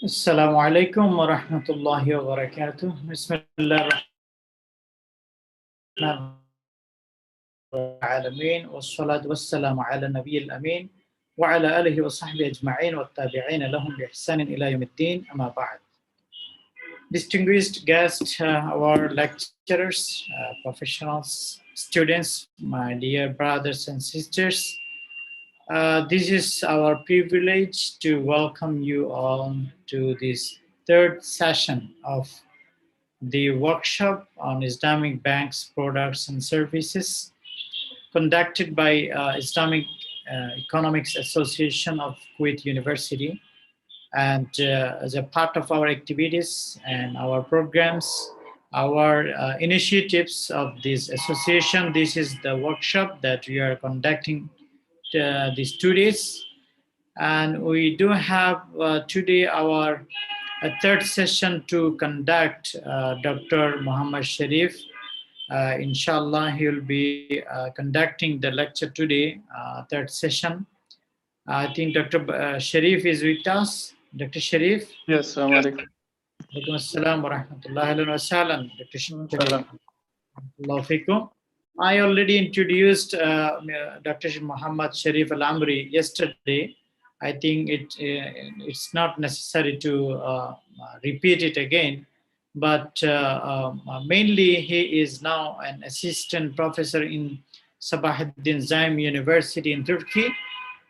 Assalamu alaikum wa rahmatullahi wa barakatuh. Bismillah ar-Rahman ar-Rahim. Wassalatu wassalamu ala Nabi al-Amin wa ala alihi wa sahbihi ajma'in wa tabi'ina lahum bi ihsanin ila yawmiddin amma ba'd. Distinguished guests, our lecturers, professionals, students, my dear brothers and sisters, this is our privilege to welcome you all to this third session of the workshop on Islamic banks, products and services conducted by Islamic Economics Association of Kuwait University. And as a part of our activities and our programs, our initiatives of this association, this is the workshop that we are conducting these 2 days. And we do have today our third session to conduct. Dr. Mohamed Cherif, inshallah, he will be conducting the lecture today, third session. I think Dr. Cherif is with us. Dr. Cherif? Yes, assalamu alaikum. Alaikum assalam wa rahmatullahi ahlan wa sahlan. Dr. Cherif. I already introduced Dr. Mohamed Cherif El Amri yesterday. I think it's not necessary to repeat it again, but mainly he is now an assistant professor in Sabahattin Zaim University in Turkey,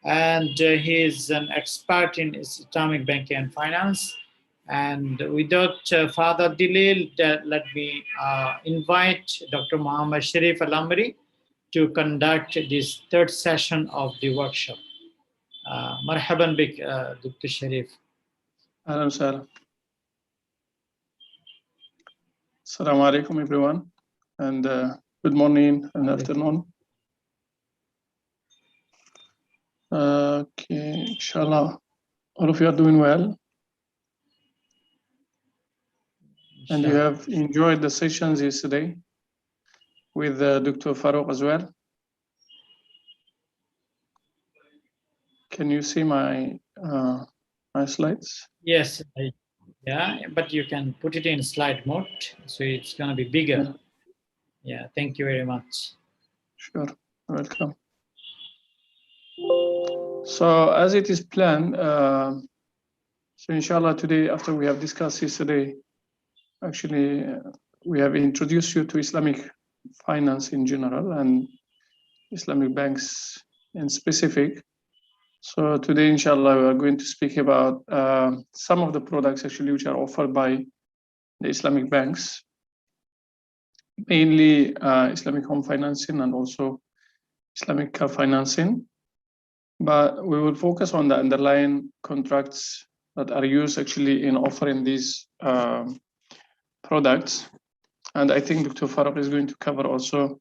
and he is an expert in Islamic banking and finance. And without further delay, let me invite Dr. Mohamed Cherif El Amri to conduct this third session of the workshop. Marhaban bik, Dr. Cherif. Ahlan wa sahlan. Assalamu alaikum, everyone, and good morning and afternoon. Okay, inshallah, all of you are doing well. And you have enjoyed the sessions yesterday with Dr. Farouk as well. Can you see my my slides? Yes, yeah, but you can put it in slide mode, so it's going to be bigger. Yeah, thank you very much. Sure, welcome. So as it is planned, so inshallah today, after we have discussed yesterday, actually we have introduced you to Islamic finance in general and Islamic banks in specific. So today, inshallah, we are going to speak about some of the products actually which are offered by the Islamic banks, mainly Islamic home financing and also Islamic car financing. But we will focus on the underlying contracts that are used actually in offering these products. And I think Dr. Farouk is going to cover also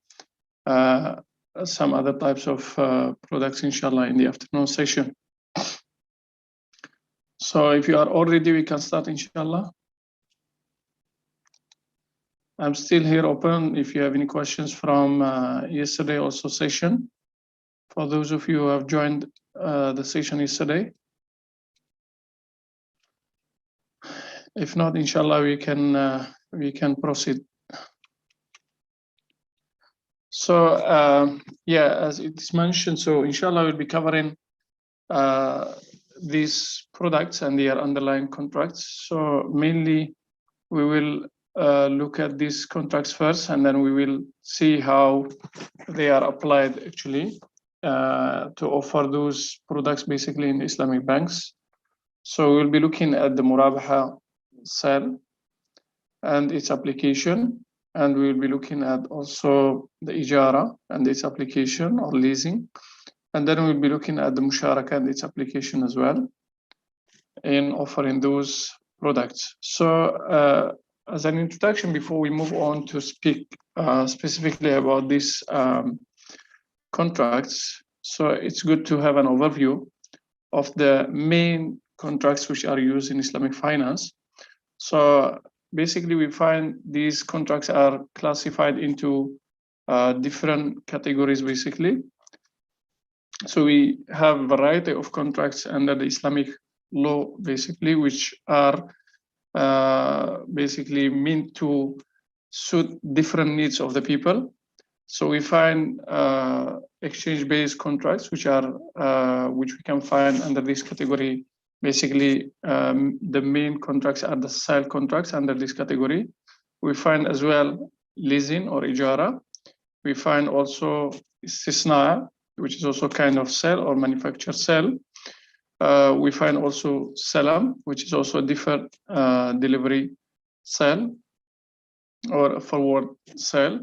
some other types of products, inshallah, in the afternoon session. So if you are all ready, we can start, inshallah. I'm still here open if you have any questions from yesterday also session. For those of you who have joined the session yesterday. If not, inshallah, we can proceed. So yeah, as it is mentioned, so inshallah we'll be covering these products and their underlying contracts. So mainly we will look at these contracts first, and then we will see how they are applied actually to offer those products basically in Islamic banks. So we'll be looking at the Murabha sale and its application. And we'll be looking at also the Ijara and its application or leasing. And then we'll be looking at the Musharaka and its application as well in offering those products. So as an introduction, before we move on to speak specifically about these contracts, so it's good to have an overview of the main contracts which are used in Islamic finance. So basically, we find these contracts are classified into different categories, basically. So we have a variety of contracts under the Islamic law, basically, which are basically meant to suit different needs of the people. So we find exchange-based contracts, which we can find under this category. Basically, the main contracts are the sale contracts under this category. We find as well leasing or ijara. We find also istisna, which is also kind of sell or manufacture sell. We find also salam, which is also a different delivery sell or a forward sell.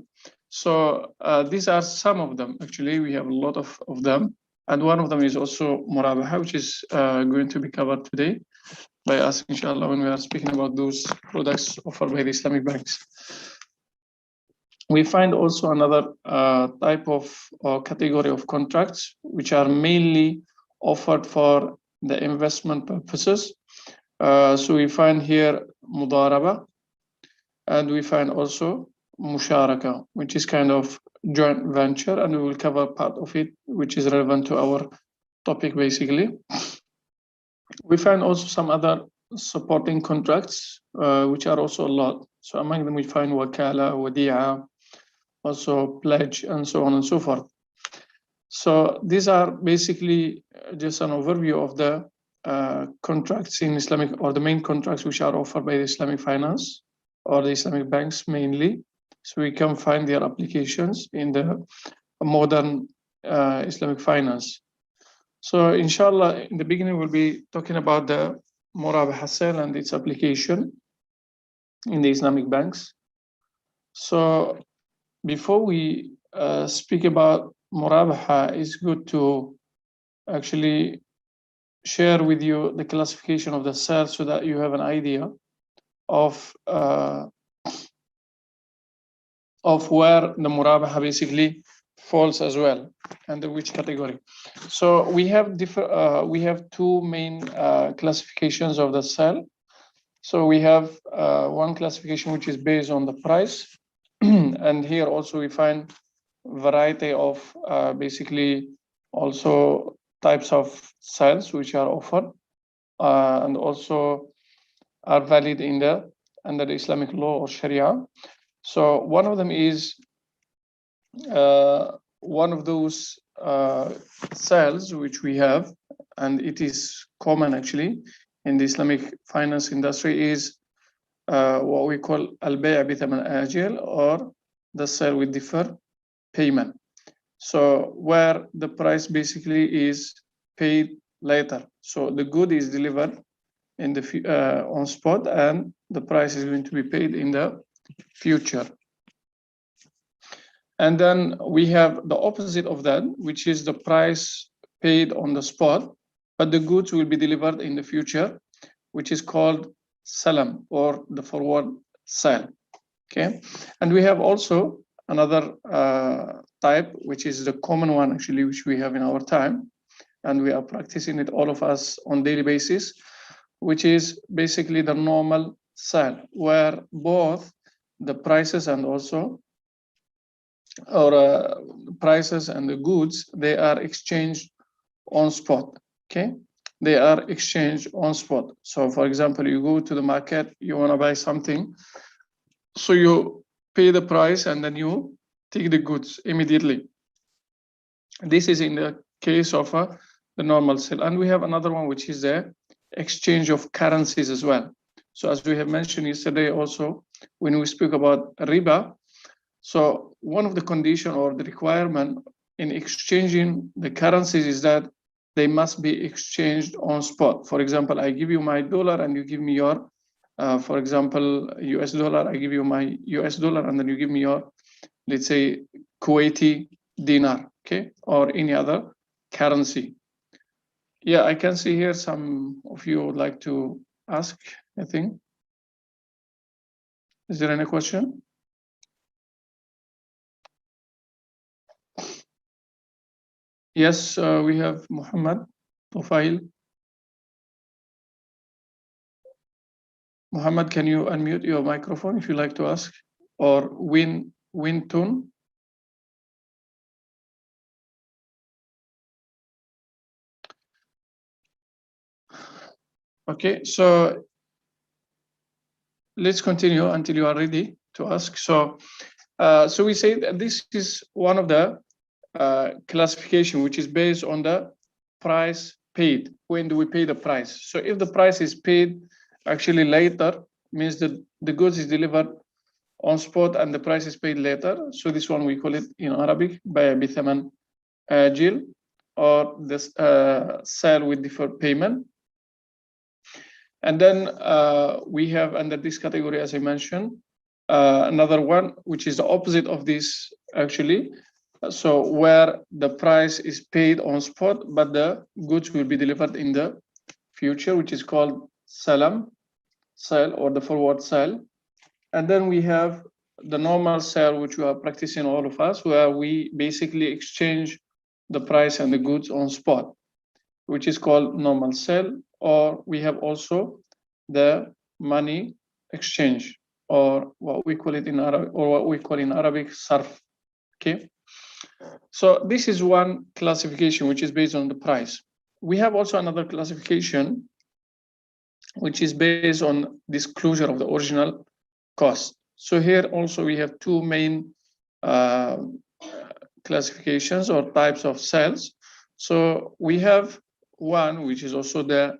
So these are some of them. Actually, we have a lot of them. And one of them is also Murabha, which is going to be covered today by us, inshallah, when we are speaking about those products offered by the Islamic banks. We find also another type of category of contracts, which are mainly offered for the investment purposes. So we find here Mudaraba, and we find also Musharaka, which is kind of joint venture, and we will cover part of it, which is relevant to our topic, basically. We find also some other supporting contracts, which are also a lot. So among them, we find Wakala, Wadi'a, also pledge, and so on and so forth. So these are basically just an overview of the contracts in Islamic, or the main contracts which are offered by the Islamic finance or the Islamic banks mainly. So we can find their applications in the modern Islamic finance. So inshallah, in the beginning, we'll be talking about the Murabha sale and its application in the Islamic banks. So before we speak about Murabha, it's good to actually share with you the classification of the sale so that you have an idea of where the Murabha basically falls as well, under which category. So we have two main classifications of the sale. So we have one classification which is based on the price, and here also we find variety of basically also types of sales which are offered and also are valid under the Islamic law or Sharia. So one of them is one of those sales which we have, and it is common actually in the Islamic finance industry, is what we call al-bay' bi thaman ajil, or the sale with deferred payment. So where the price basically is paid later. So the good is delivered in the on spot, and the price is going to be paid in the future. And then we have the opposite of that, which is the price paid on the spot, but the goods will be delivered in the future, which is called salam, or the forward sale. Okay, and we have also another type, which is the common one actually, which we have in our time, and we are practicing it, all of us, on daily basis, which is basically the normal sale, where both the prices and also prices and the goods, they are exchanged on spot. Okay, they are exchanged on spot. So for example, you go to the market, you want to buy something, so you pay the price and then you take the goods immediately. This is in the case of the normal sale. And we have another one, which is the exchange of currencies as well. So as we have mentioned yesterday also, when we speak about riba, so one of the conditions or the requirement in exchanging the currencies is that they must be exchanged on spot. For example, I give you my dollar and you give me your, for example, US dollar, I give you my US dollar and then you give me your, let's say, Kuwaiti dinar, okay, or any other currency. Yeah, I can see here some of you would like to ask, I think. Is there any question? Yes, we have Mohamed Tofail. Mohamed, can you unmute your microphone if you like to ask? Or Wintun? Okay, so let's continue until you are ready to ask. So we say that this is one of the classification, which is based on the price paid. When do we pay the price? So if the price is paid actually later, means that the goods is delivered on spot and the price is paid later. So this one we call it in Arabic بثمن آجل, or this sale with deferred payment. And then we have under this category, as I mentioned, another one which is the opposite of this actually. So where the price is paid on spot, but the goods will be delivered in the future, which is called salam sale, or the forward sale. And then we have the normal sale, which we are practicing all of us, where we basically exchange the price and the goods on spot, which is called normal sale. Or we have also the money exchange, or what we call it in Arabic, or what we call in Arabic sarf. Okay. So this is one classification which is based on the price. We have also another classification which is based on disclosure of the original cost. So here also we have two main classifications or types of sales. So we have one which is also the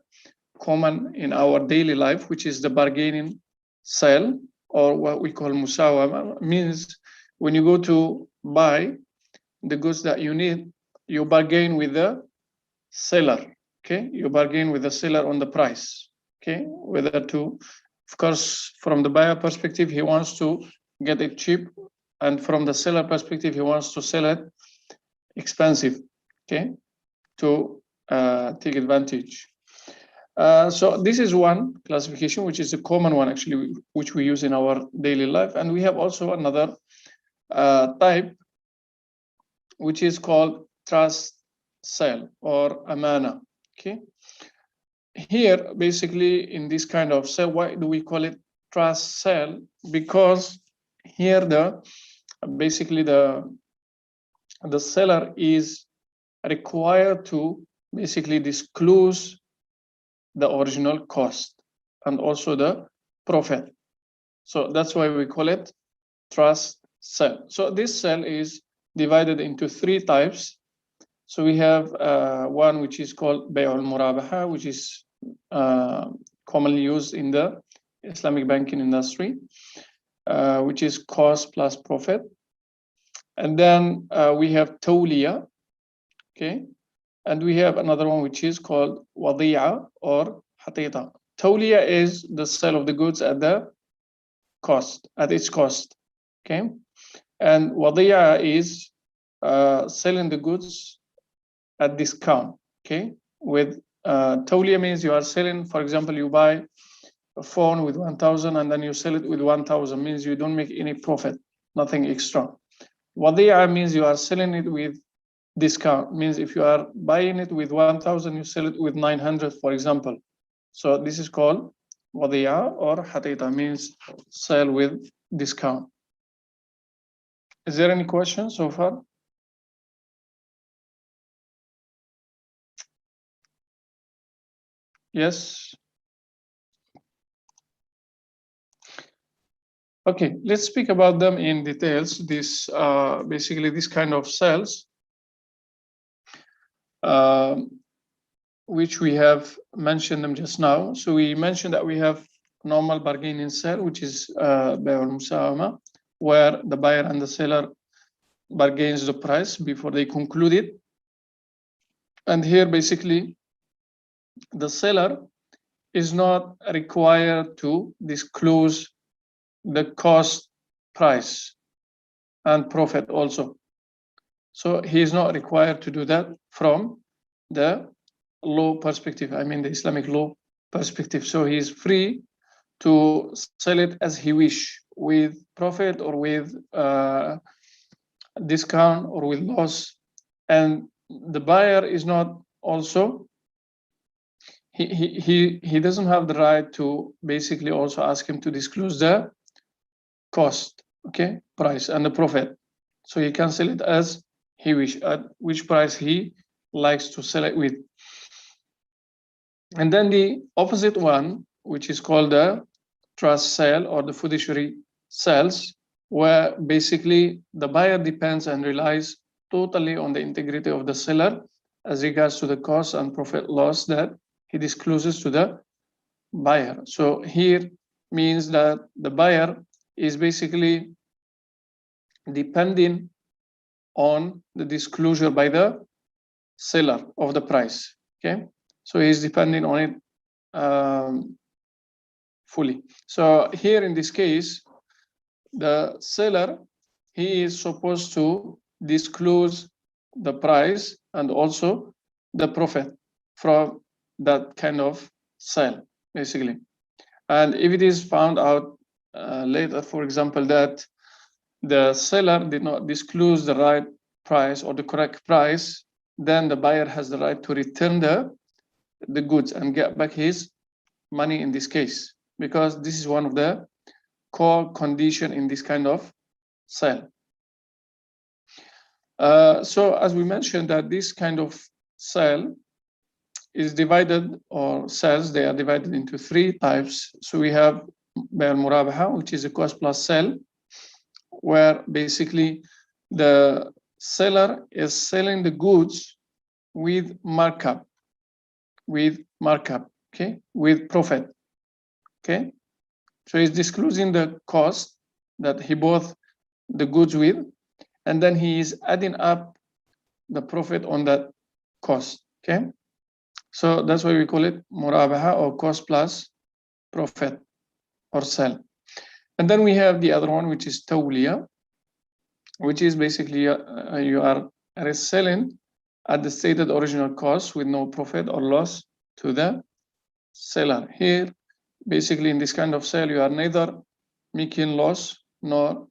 common in our daily life, which is the bargaining sale, or what we call musawama. Means when you go to buy the goods that you need, you bargain with the seller. Okay, you bargain with the seller on the price. Okay, whether to, of course, from the buyer perspective, he wants to get it cheap, and from the seller perspective, he wants to sell it expensive. Okay, to take advantage. So this is one classification, which is a common one actually, which we use in our daily life, and we have also another type, which is called trust sale or amana. Okay, here basically in this kind of sale, why do we call it trust sale? Because here basically the seller is required to basically disclose the original cost and also the profit. So that's why we call it trust sale. So this sale is divided into three types. So we have one which is called bay'ul murabaha, which is commonly used in the Islamic banking industry, which is cost plus profit. And then we have tawliya, okay? And we have another one which is called wadi'a or hatita. Tawliya is the sale of the goods at the cost, at its cost, okay? And wadi'a is selling the goods at discount, okay? With tawliya means you are selling, for example, you buy a phone with 1,000 and then you sell it with 1,000, means you don't make any profit, nothing extra. Wadi'a means you are selling it with discount, means if you are buying it with 1,000, you sell it with 900, for example. So this is called wadi'a or hatita, means sell with discount. Is there any questions so far? Yes. Okay, let's speak about them in details. This basically this kind of sales, which we have mentioned them just now. So we mentioned that we have normal bargaining sale, which is bay'ul musawama, where the buyer and the seller bargains the price before they conclude it. And here basically the seller is not required to disclose the cost, price, and profit also. So he is not required to do that from the law perspective, I mean the Islamic law perspective. So he is free to sell it as he wish, with profit or with discount or with loss. And the buyer is not also, he doesn't have the right to basically also ask him to disclose the cost, okay, price and the profit. So he can sell it as he wish, at which price he likes to sell it with. And then the opposite one, which is called the trust sale or the fiduciary sales, where basically the buyer depends and relies totally on the integrity of the seller as regards to the cost and profit loss that he discloses to the buyer. So here means that the buyer is basically depending on the disclosure by the seller of the price. Okay, so he's depending on it fully. So here in this case, the seller, he is supposed to disclose the price and also the profit from that kind of sale, basically. And if it is found out later, for example, that the seller did not disclose the right price or the correct price, then the buyer has the right to return the goods and get back his money in this case, because this is one of the core condition in this kind of sale. So as we mentioned, that this kind of sale is divided, or sales, they are divided into three types. So we have Murabha, which is a cost plus sale, where basically the seller is selling the goods with markup, okay, with profit, okay. So he's disclosing the cost that he bought the goods with, and then he is adding up the profit on that cost, okay. So that's why we call it Murabaha, or cost plus profit or sell. And then we have the other one, which is Tawliya, which is basically you are reselling at the stated original cost with no profit or loss to the seller. Here, basically in this kind of sale, you are neither making loss nor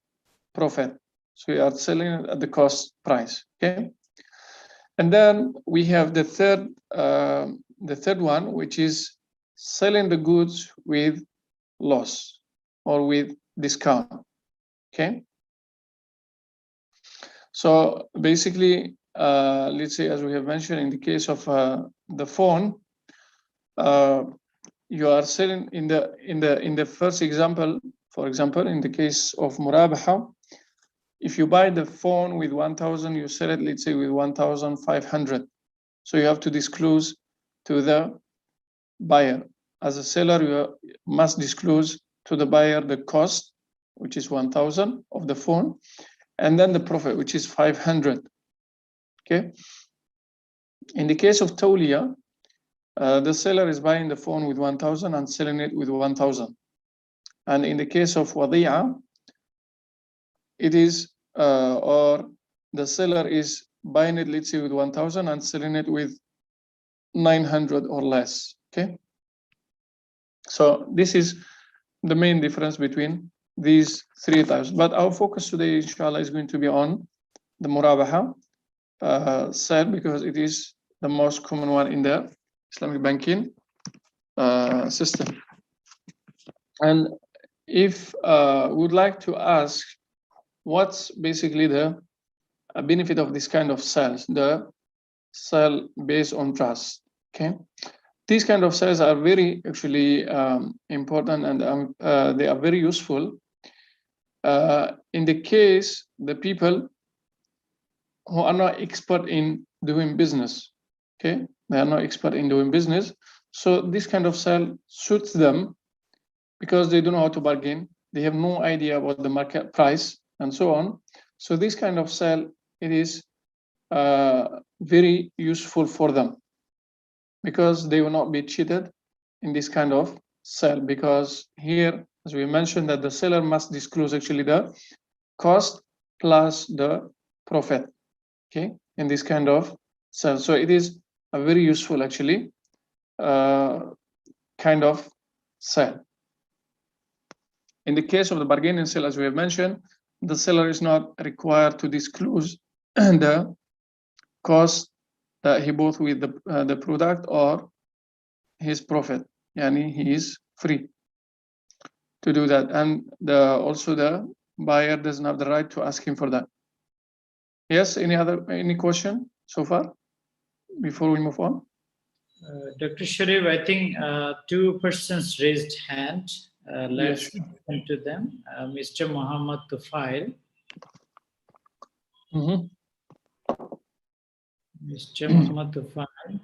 profit. So you are selling it at the cost price, okay? And then we have the third one, which is selling the goods with loss or with discount, okay? So basically, let's say, as we have mentioned, in the case of the phone, you are selling in the first example. For example, in the case of Murabaha, if you buy the phone with 1,000, you sell it, let's say, with 1,500. So you have to disclose to the buyer. As a seller, you must disclose to the buyer the cost, which is 1,000 of the phone, and then the profit, which is 500. Okay. In the case of Tawliya, the seller is buying the phone with 1,000 and selling it with 1,000. And in the case of Wadi'a, it is, or the seller is buying it, let's say, with 1,000 and selling it with 900 or less. Okay. So this is the main difference between these three types. But our focus today, inshallah, is going to be on the Murabaha sale, because it is the most common one in the Islamic banking system. And if we would like to ask, what's basically the benefit of this kind of sales, the sale based on trust, okay? These kind of sales are very actually important, and they are very useful in the case the people who are not expert in doing business, okay? They are not expert in doing business. So this kind of sale suits them because they don't know how to bargain. They have no idea about the market price and so on. So this kind of sale, it is very useful for them, because they will not be cheated in this kind of sale. Because here, as we mentioned, that the seller must disclose actually the cost plus the profit, okay, in this kind of sale. So it is a very useful actually kind of sale. In the case of the bargaining sale, as we have mentioned, the seller is not required to disclose the cost that he bought with the product or his profit. Yani he is free to do that, and also the buyer doesn't have the right to ask him for that. Yes, any question so far before we move on? Dr. Sharif, I think two persons raised hand. Let's Yes. listen to them. Mr. Mohamed Tufail. Mr. Mohamed Tufail.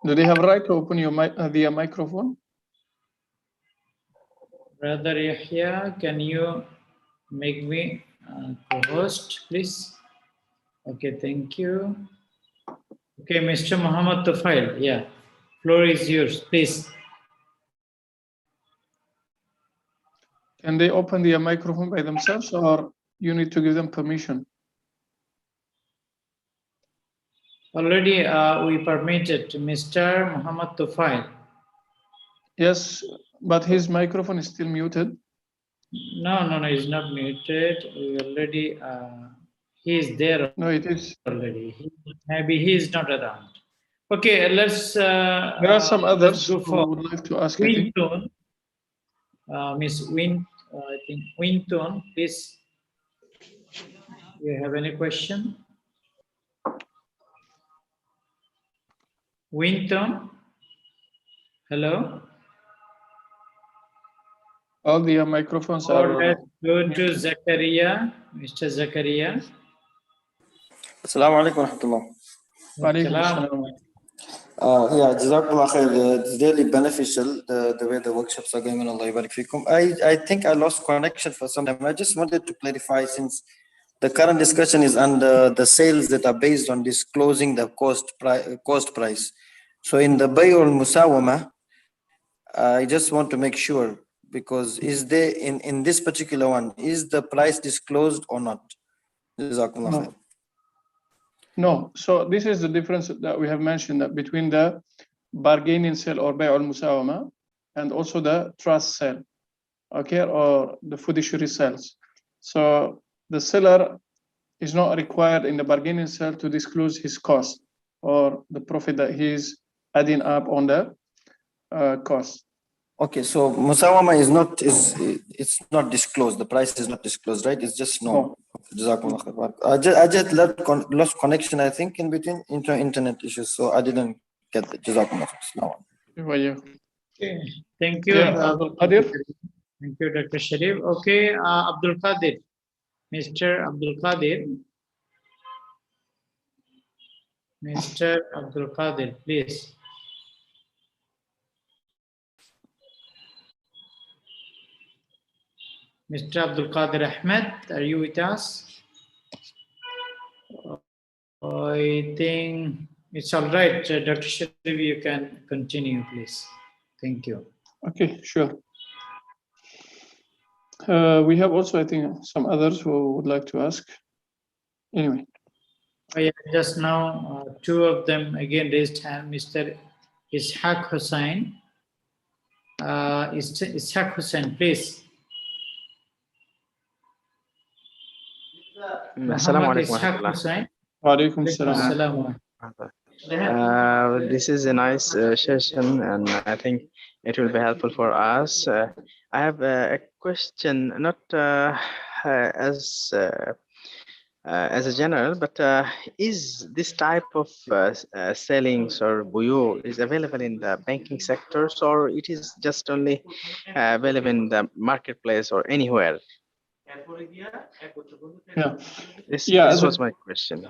Do they have right to open your the microphone? Brother Yahya, can you make me co-host, please? Okay, thank you. Okay, Mr. Mohamed Tufail, yeah, floor is yours, please. Can they open their microphone by themselves, or you need to give them permission? Already we permitted Mr. Mohamed Tufail. Yes, but his microphone is still muted. No, he's not muted. We already, he is there. No, it is. Already. Maybe he is not around. Okay, let's. There are some others go who would like to ask, I think. Wintone. Miss I think Wintone, please. You have any question? Wintone? Hello? All the microphones Or are. let's go to Zakaria, Mr. Zakaria. Assalamu alaikum wa rahmatullah. Yeah, Jazakallah khair. It's really beneficial the way the workshops are going on. Allah yabarak fikum. I think I lost connection for some time. I just wanted to clarify, since the current discussion is under the sales that are based on disclosing the cost price. So in the Bay'ul Musawama, I just want to make sure, because is there in this particular one, is the price disclosed or not? Jazakallah khair. No, so this is the difference that we have mentioned, that between the bargaining sale or bay'ul musawama and also the trust sale, okay, or the fiduciary sales. So the seller is not required in the bargaining sale to disclose his cost or the profit that he is adding up on the cost. Okay, so musawama it's not disclosed. The price is not disclosed, right? It's just no. Jazakumullah khair. I just lost connection, I think, in between internet issues, so I didn't get the Jazakumullah khair. Okay, thank you. Yeah, Abdul Qadir. Thank you, Dr. Sharif. Okay, Abdul Qadir, Mr. Abdul Qadir. Mr. Abdul Qadir, please. Mr. Abdul Qadir Ahmed, are you with us? I think it's all right. Dr. Sharif, you can continue, please. Thank you. Okay, sure. We have also, I think, some others who would like to ask. Anyway. Yeah, just now, two of them again raised hand. Mr. Ishaq Hussain. Ishaq Hussain, please. Assalamu alaikum. This is a nice session, and I think it will be helpful for us. I have a question, not as a general, but is this type of sellings or buyu is available in the banking sectors, or it is just only available in the marketplace or anywhere? Yeah, this was my question.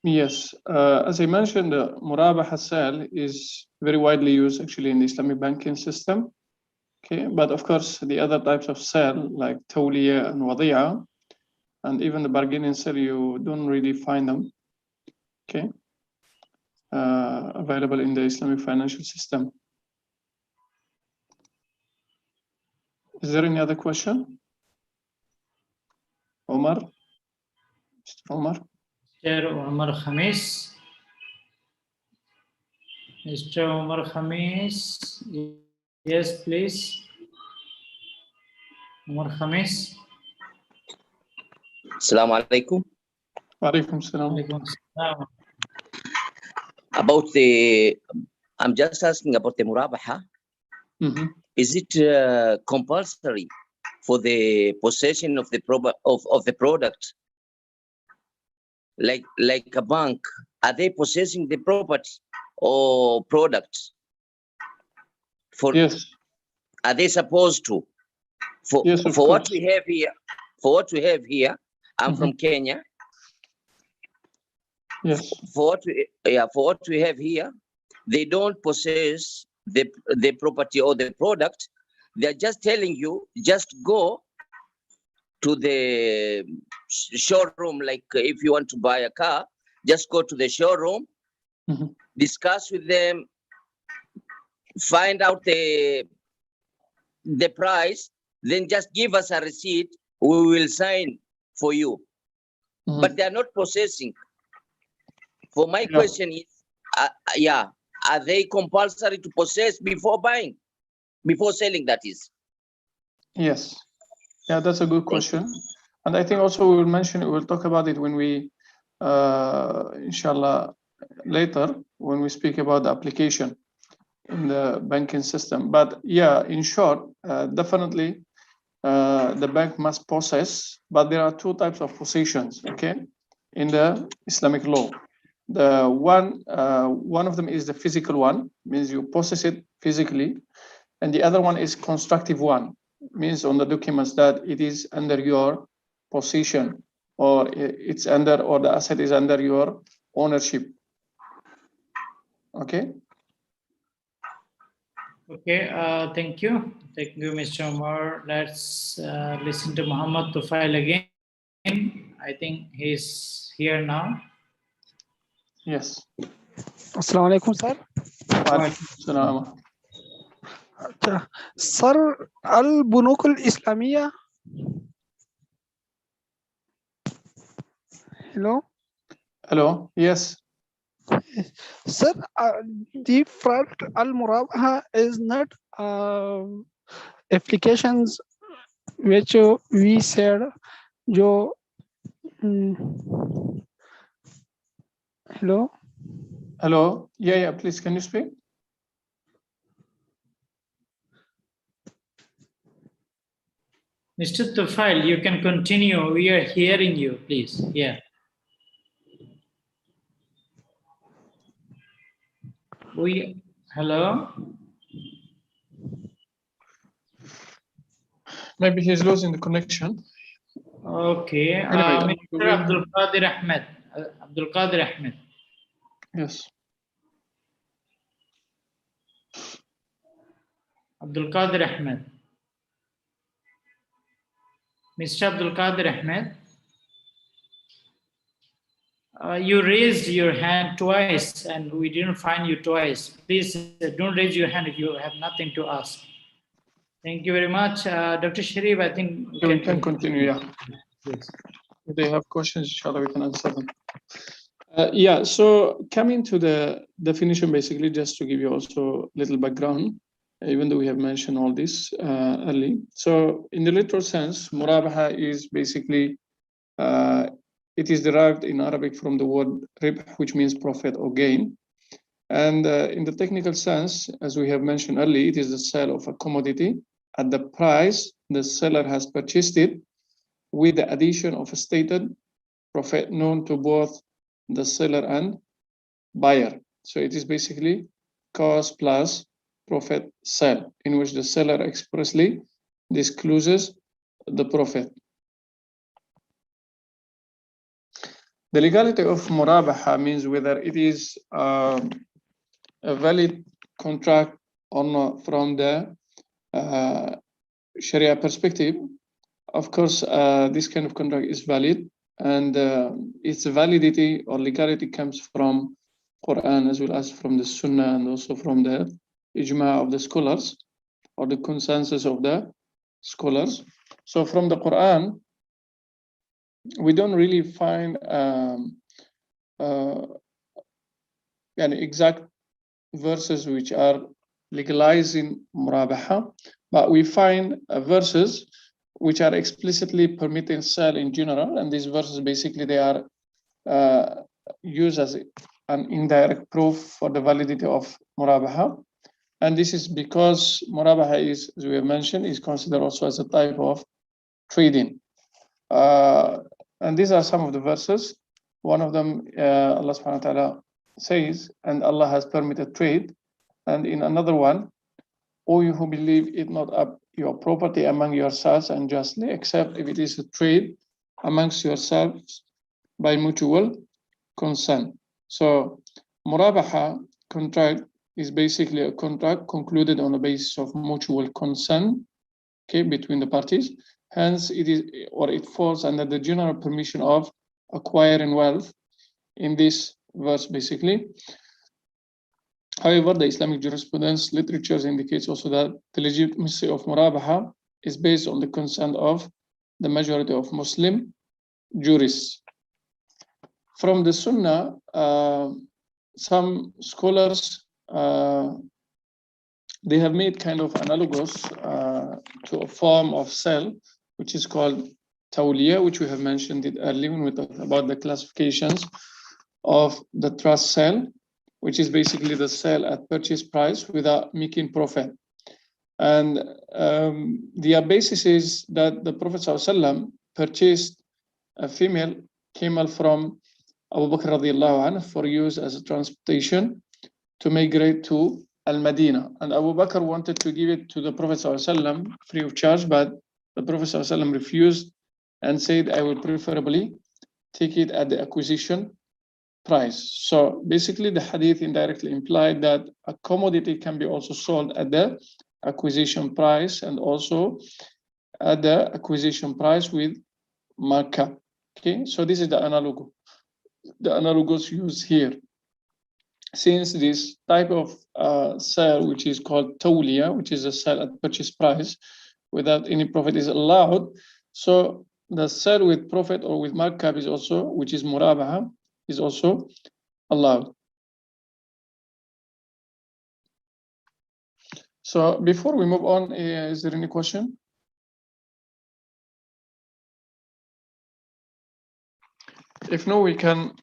Yes, as I mentioned, Muraba sale is very widely used actually in the Islamic banking system. Okay, but of course the other types of sale like tawliya and wadi'a, and even the bargaining sale, you don't really find them. Okay, available in the Islamic financial system. Is there any other question? Omar? Mr. Omar? Mr. Omar Khamis. Mr. Omar Khamis. Yes, please. Omar Khamis. Assalamu alaikum. Alaikum salam. About I'm just asking about the Murabaha. Is it compulsory for the possession of the product like a bank, are they possessing the property or products? Yes. Are they supposed to? For Yes, of what course. we have here, I'm from Kenya. Yes. For what we have here, they don't possess the property or the product. They're just telling you, just go to the showroom. Like if you want to buy a car, just go to the showroom, discuss with them, find out the price, then just give us a receipt, we will sign for you. But they are not possessing. For my question is, are they compulsory to possess before buying, before selling, that is? Yes. Yeah, that's a good question. And I think also we'll talk about it when we, inshallah, later, when we speak about the application in the banking system. But yeah, in short, definitely the bank must possess, but there are two types of possessions, okay, in the Islamic law. The one of them is the physical one, means you possess it physically, and the other one is constructive one, means on the documents that it is under your possession, or it's under, or the asset is under your ownership. Okay. Okay, thank you, Mr. Omar. Let's listen to Mohamed Tufail again. I think he's here now. Yes. Assalamu alaikum, sir. Sir, al-bunuk al-Islamiyya. Hello. Hello. Yes. Sir, the front al-Murabha is not applications which we said. Hello. Hello. Yeah. Please, can you speak? Mr. Tufail, you can continue. We are hearing you, please. Yeah. Hello? Maybe he's losing the connection. Okay. Anyway, Mr. Abdul Qadir Ahmed. Abdul Qadir Ahmed. Yes. Abdul Qadir Ahmed. Mr. Abdul Qadir Ahmed. You raised your hand twice and we didn't find you twice. Please don't raise your hand if you have nothing to ask. Thank you very much. Dr. Sharif, I think we can continue. Yeah. Please. If they have questions, inshallah, we can answer them. Yeah, so coming to the definition, basically, just to give you also a little background, even though we have mentioned all this early. So in the literal sense, Murabha is basically, it is derived in Arabic from the word ribh, which means profit or gain. And in the technical sense, as we have mentioned earlier, it is the sale of a commodity at the price the seller has purchased it, with the addition of a stated profit known to both the seller and buyer. So it is basically cost plus profit sale, in which the seller expressly discloses the profit. The legality of Murabaha means whether it is a valid contract or not from the Sharia perspective. Of course, this kind of contract is valid, and its validity or legality comes from Quran as well as from the Sunnah, and also from the Ijma of the scholars or the consensus of the scholars. So from the Quran, we don't really find exact verses which are legalizing Murabaha, but we find verses which are explicitly permitting sale in general, and these verses basically they are used as an indirect proof for the validity of Murabaha. And this is because Murabaha is, as we have mentioned, is considered also as a type of trading. And these are some of the verses. One of them, Allah subhanahu wa ta'ala says, and Allah has permitted trade. And in another one, O you who believe, eat not up your property among yourselves unjustly, except if it is a trade amongst yourselves by mutual consent. So, Murabaha contract is basically a contract concluded on the basis of mutual consent, okay, between the parties. Hence, it falls under the general permission of acquiring wealth in this verse, basically. However, the Islamic jurisprudence literatures indicates also that the legitimacy of Murabaha is based on the consent of the majority of Muslim jurists. From the Sunnah, some scholars, they have made kind of analogous to a form of sale, which is called tawliya, which we have mentioned it earlier when we talked about the classifications of the trust sale, which is basically the sale at purchase price without making profit. And the basis is that the Prophet ﷺ purchased a female camel from Abu Bakr radiallahu anhu for use as a transportation to migrate to Al-Madinah. And Abu Bakr wanted to give it to the Prophet ﷺ free of charge, but the Prophet ﷺ refused and said, I will preferably take it at the acquisition price. So basically the hadith indirectly implied that a commodity can be also sold at the acquisition price and also at the acquisition price with markup. Okay, so this is the analogous use here. Since this type of sale, which is called tawliya, which is a sale at purchase price without any profit, is allowed, so the sale with profit or with markup is also, which is murabaha, is also allowed. So before we move on, is there any question? If no, we can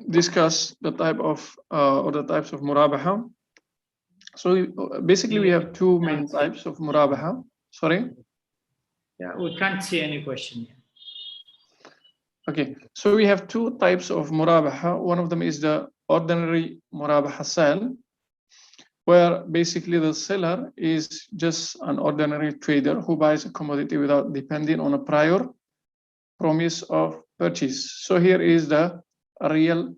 discuss the type of or the types of murabaha. So basically we have two main types of murabaha. Sorry? Yeah, we can't see any question. Okay, so we have two types of murabaha. One of them is the ordinary murabaha sale, where basically the seller is just an ordinary trader who buys a commodity without depending on a prior promise of purchase. So here is the real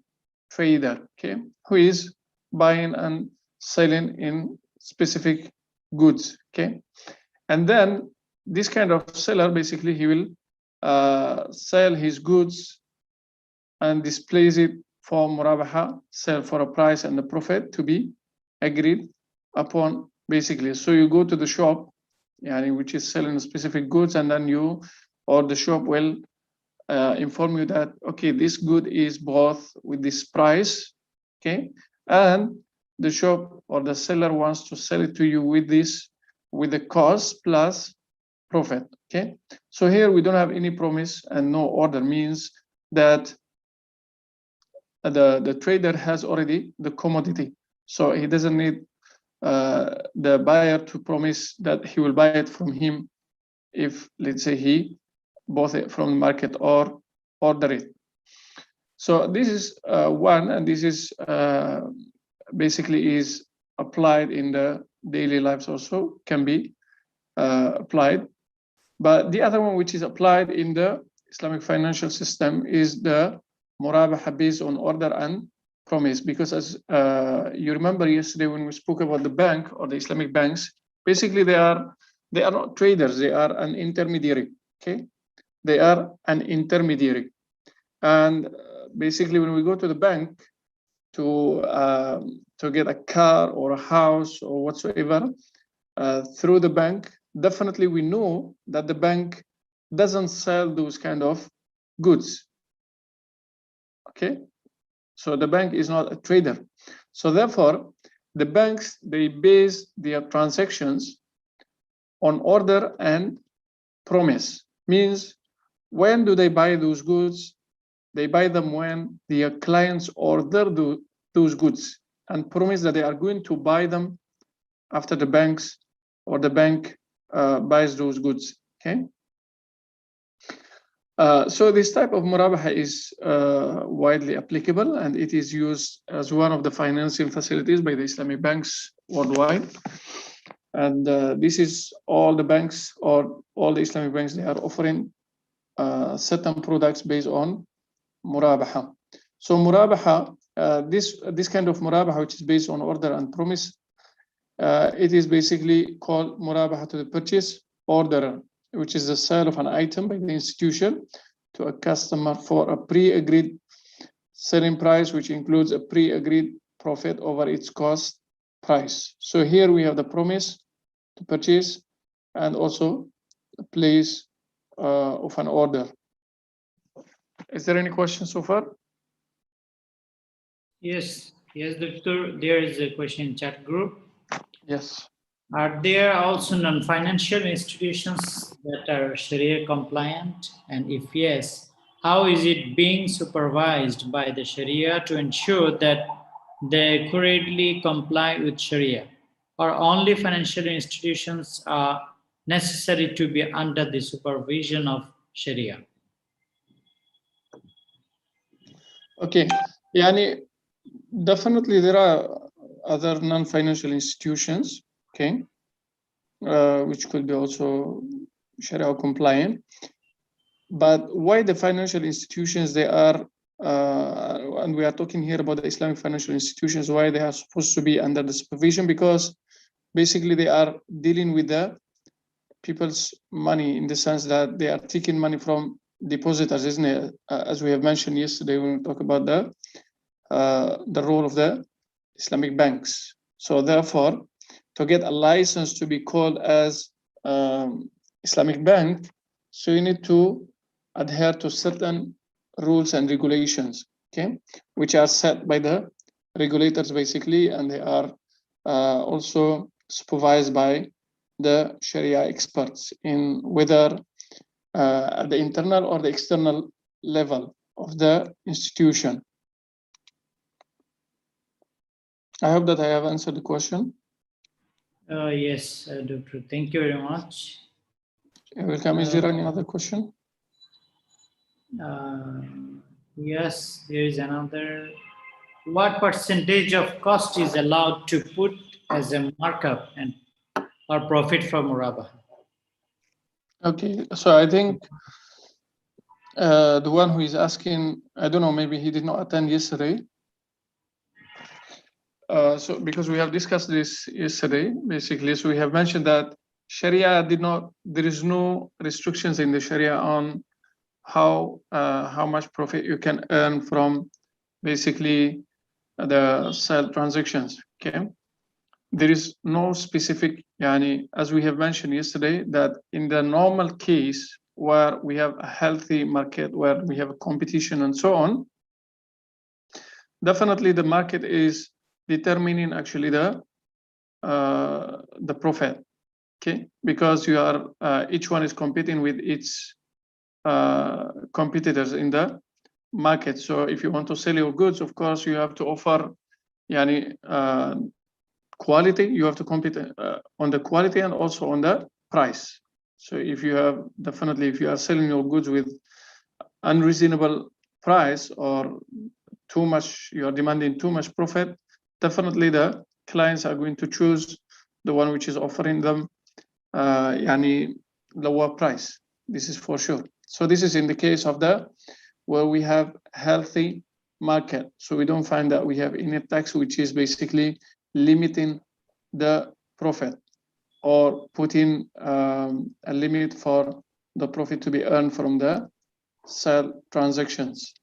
trader, okay, who is buying and selling in specific goods, okay. And then this kind of seller, basically he will sell his goods and displays it for murabaha, sell for a price and the profit to be agreed upon, basically. So you go to the shop, which is selling specific goods, and then you or the shop will inform you that, okay, this good is bought with this price, okay, and the shop or the seller wants to sell it to you with this, with the cost plus profit, okay. So here we don't have any promise and no order, means that the trader has already the commodity, so he doesn't need the buyer to promise that he will buy it from him if, let's say, he bought it from the market or order it. So this is one, and this is basically is applied in the daily lives also, can be applied. But the other one which is applied in the Islamic financial system is the murabaha based on order and promise, because as you remember yesterday when we spoke about the bank or the Islamic banks, basically they are not traders, they are an intermediary, okay. They are an intermediary, and basically when we go to the bank to get a car or a house or whatsoever through the bank, definitely we know that the bank doesn't sell those kind of goods, okay. So the bank is not a trader. So therefore the banks, they base their transactions on order and promise, means when do they buy those goods? They buy them when their clients order those goods and promise that they are going to buy them after the banks or the bank buys those goods, okay. So this type of Murabha is widely applicable, and it is used as one of the financing facilities by the Islamic banks worldwide. And this is all the banks or all the Islamic banks, they are offering certain products based on Murabaha. So Murabaha, this kind of Murabaha, which is based on order and promise, it is basically called Murabaha to the purchase order, which is the sale of an item by the institution to a customer for a pre-agreed selling price, which includes a pre-agreed profit over its cost price. So here we have the promise to purchase and also the place of an order. Is there any questions so far? Yes, Doctor. There is a question in chat group. Yes. Are there also non-financial institutions that are Sharia compliant? And if yes, how is it being supervised by the Sharia to ensure that they accurately comply with Sharia? Or only financial institutions are necessary to be under the supervision of Sharia? Okay. Yani, definitely there are other non-financial institutions, okay, which could be also Sharia compliant. But why the financial institutions, they are, and we are talking here about the Islamic financial institutions, why they are supposed to be under the supervision? Because basically they are dealing with the people's money in the sense that they are taking money from depositors, isn't it? As we have mentioned yesterday when we talk about the role of the Islamic banks. So therefore, to get a license to be called as Islamic bank, so you need to adhere to certain rules and regulations, okay, which are set by the regulators basically, and they are also supervised by the Sharia experts in whether at the internal or the external level of the institution. I hope that I have answered the question. Yes, Doctor. Thank you very much. You're welcome. Is there any other question? Yes, there is another. What percentage of cost is allowed to put as a markup and or profit from Murabha? Okay, so I think the one who is asking, I don't know, maybe he did not attend yesterday. So because we have discussed this yesterday, basically, so we have mentioned that Sharia did not, there is no restrictions in the Sharia on how much profit you can earn from basically the sale transactions, okay? There is no specific, yani, as we have mentioned yesterday, that in the normal case where we have a healthy market, where we have a competition and so on, definitely the market is determining actually the profit, okay? Because you are each one is competing with its competitors in the market. So if you want to sell your goods, of course, you have to offer yani, quality. You have to compete on the quality and also on the price. So if you have, definitely, if you are selling your goods with unreasonable price or too much, you are demanding too much profit, definitely the clients are going to choose the one which is offering them yani lower price. This is for sure. So this is in the case of the where we have healthy market. So we don't find that we have any tax which is basically limiting the profit or putting a limit for the profit to be earned from the sale transactions.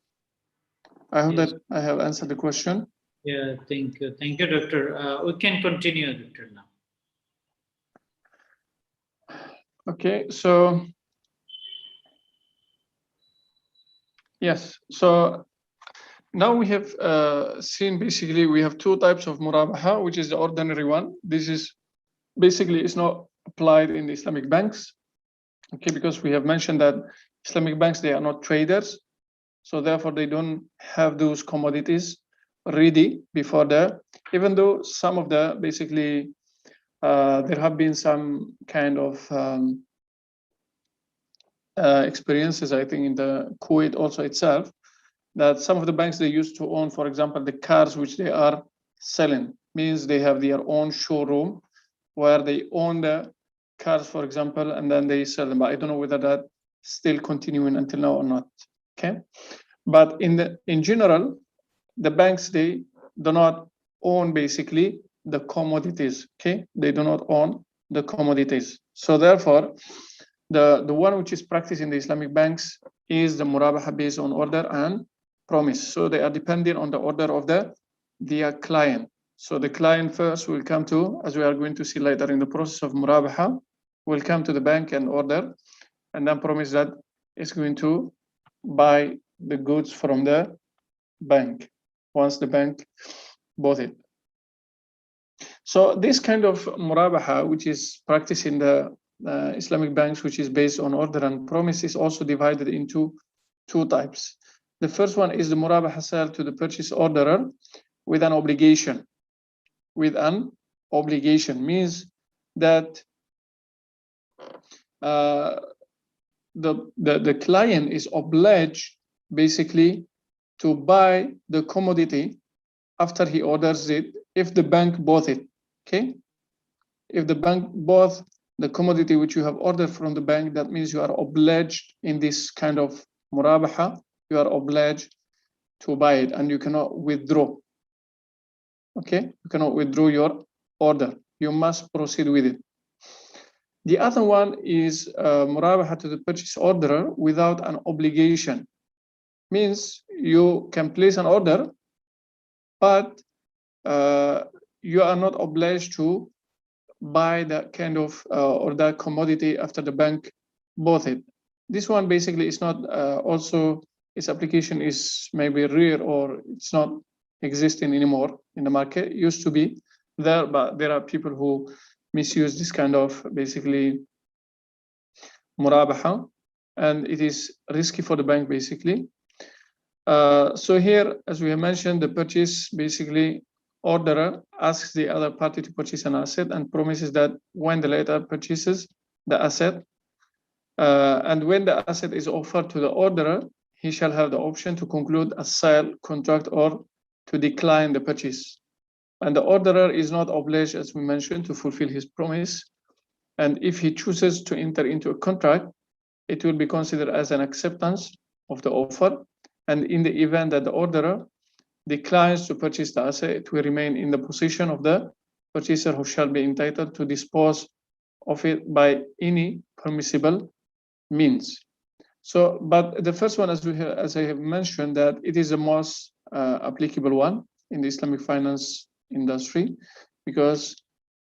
I hope that I have answered the question. Yeah, thank you. Thank you, Doctor. We can continue, Doctor, now. Okay, so yes, so now we have seen basically we have two types of Murabaha, which is the ordinary one. This is basically it's not applied in the Islamic banks, okay, because we have mentioned that Islamic banks, they are not traders, so therefore they don't have those commodities ready before the, even though some of the basically there have been some kind of experiences, I think in the Kuwait also itself, that some of the banks, they used to own, for example, the cars which they are selling, means they have their own showroom where they own the cars, for example, and then they sell them. But I don't know whether that still continuing until now or not. Okay, but in general, the banks, they do not own basically the commodities. Okay, they do not own the commodities. So therefore, the one which is practiced in the Islamic banks is the Murabha based on order and promise. So they are dependent on the order of their client. So the client first will come to, as we are going to see later in the process of Murabaha, will come to the bank and order, and then promise that it's going to buy the goods from the bank once the bank bought it. So this kind of Murabaha, which is practiced in the Islamic banks, which is based on order and promise, is also divided into two types. The first one is the Murabaha sale to the purchase orderer with an obligation. With an obligation means that the client is obliged basically to buy the commodity after he orders it if the bank bought it. Okay, if the bank bought the commodity which you have ordered from the bank, that means you are obliged in this kind of Murabaha, you are obliged to buy it and you cannot withdraw. Okay, you cannot withdraw your order, you must proceed with it. The other one is Murabaha to the purchase orderer without an obligation. Means you can place an order, but you are not obliged to buy that kind of or that commodity after the bank bought it. This one basically is not also, its application is maybe rare or it's not existing anymore in the market. It used to be there, but there are people who misuse this kind of basically Murabaha, and it is risky for the bank basically. So here, as we have mentioned, the purchase basically orderer asks the other party to purchase an asset and promises that when the latter purchases the asset, and when the asset is offered to the orderer, he shall have the option to conclude a sale contract or to decline the purchase. And the orderer is not obliged, as we mentioned, to fulfill his promise. And if he chooses to enter into a contract, it will be considered as an acceptance of the offer. And in the event that the orderer declines to purchase the asset, it will remain in the possession of the purchaser, who shall be entitled to dispose of it by any permissible means. So, but the first one, as I have mentioned, that it is the most applicable one in the Islamic finance industry, because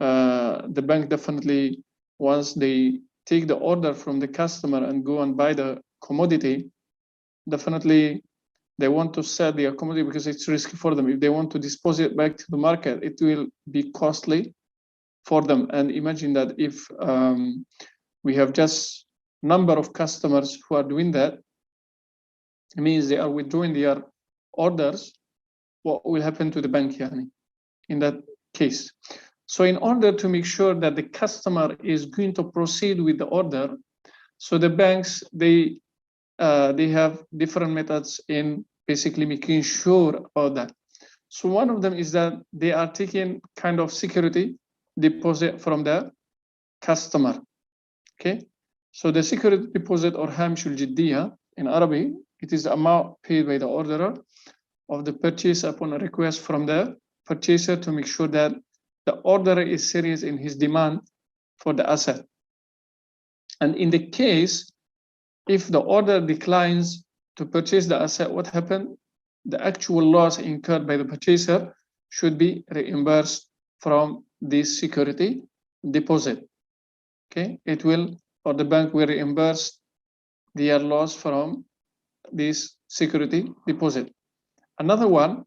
the bank definitely, once they take the order from the customer and go and buy the commodity, definitely they want to sell their commodity because it's risky for them. If they want to dispose it back to the market, it will be costly for them. And imagine that if we have just number of customers who are doing that, it means they are withdrawing their orders. What will happen to the bank in that case? So in order to make sure that the customer is going to proceed with the order, so the banks, they have different methods in basically making sure about that. So one of them is that they are taking kind of security deposit from the customer. Okay, so the security deposit, or hamshul jiddiya in Arabic, it is the amount paid by the orderer of the purchase upon a request from the purchaser to make sure that the orderer is serious in his demand for the asset. And in the case, if the order declines to purchase the asset, what happened? The actual loss incurred by the purchaser should be reimbursed from this security deposit. Okay, it will, or the bank will reimburse their loss from this security deposit. Another one,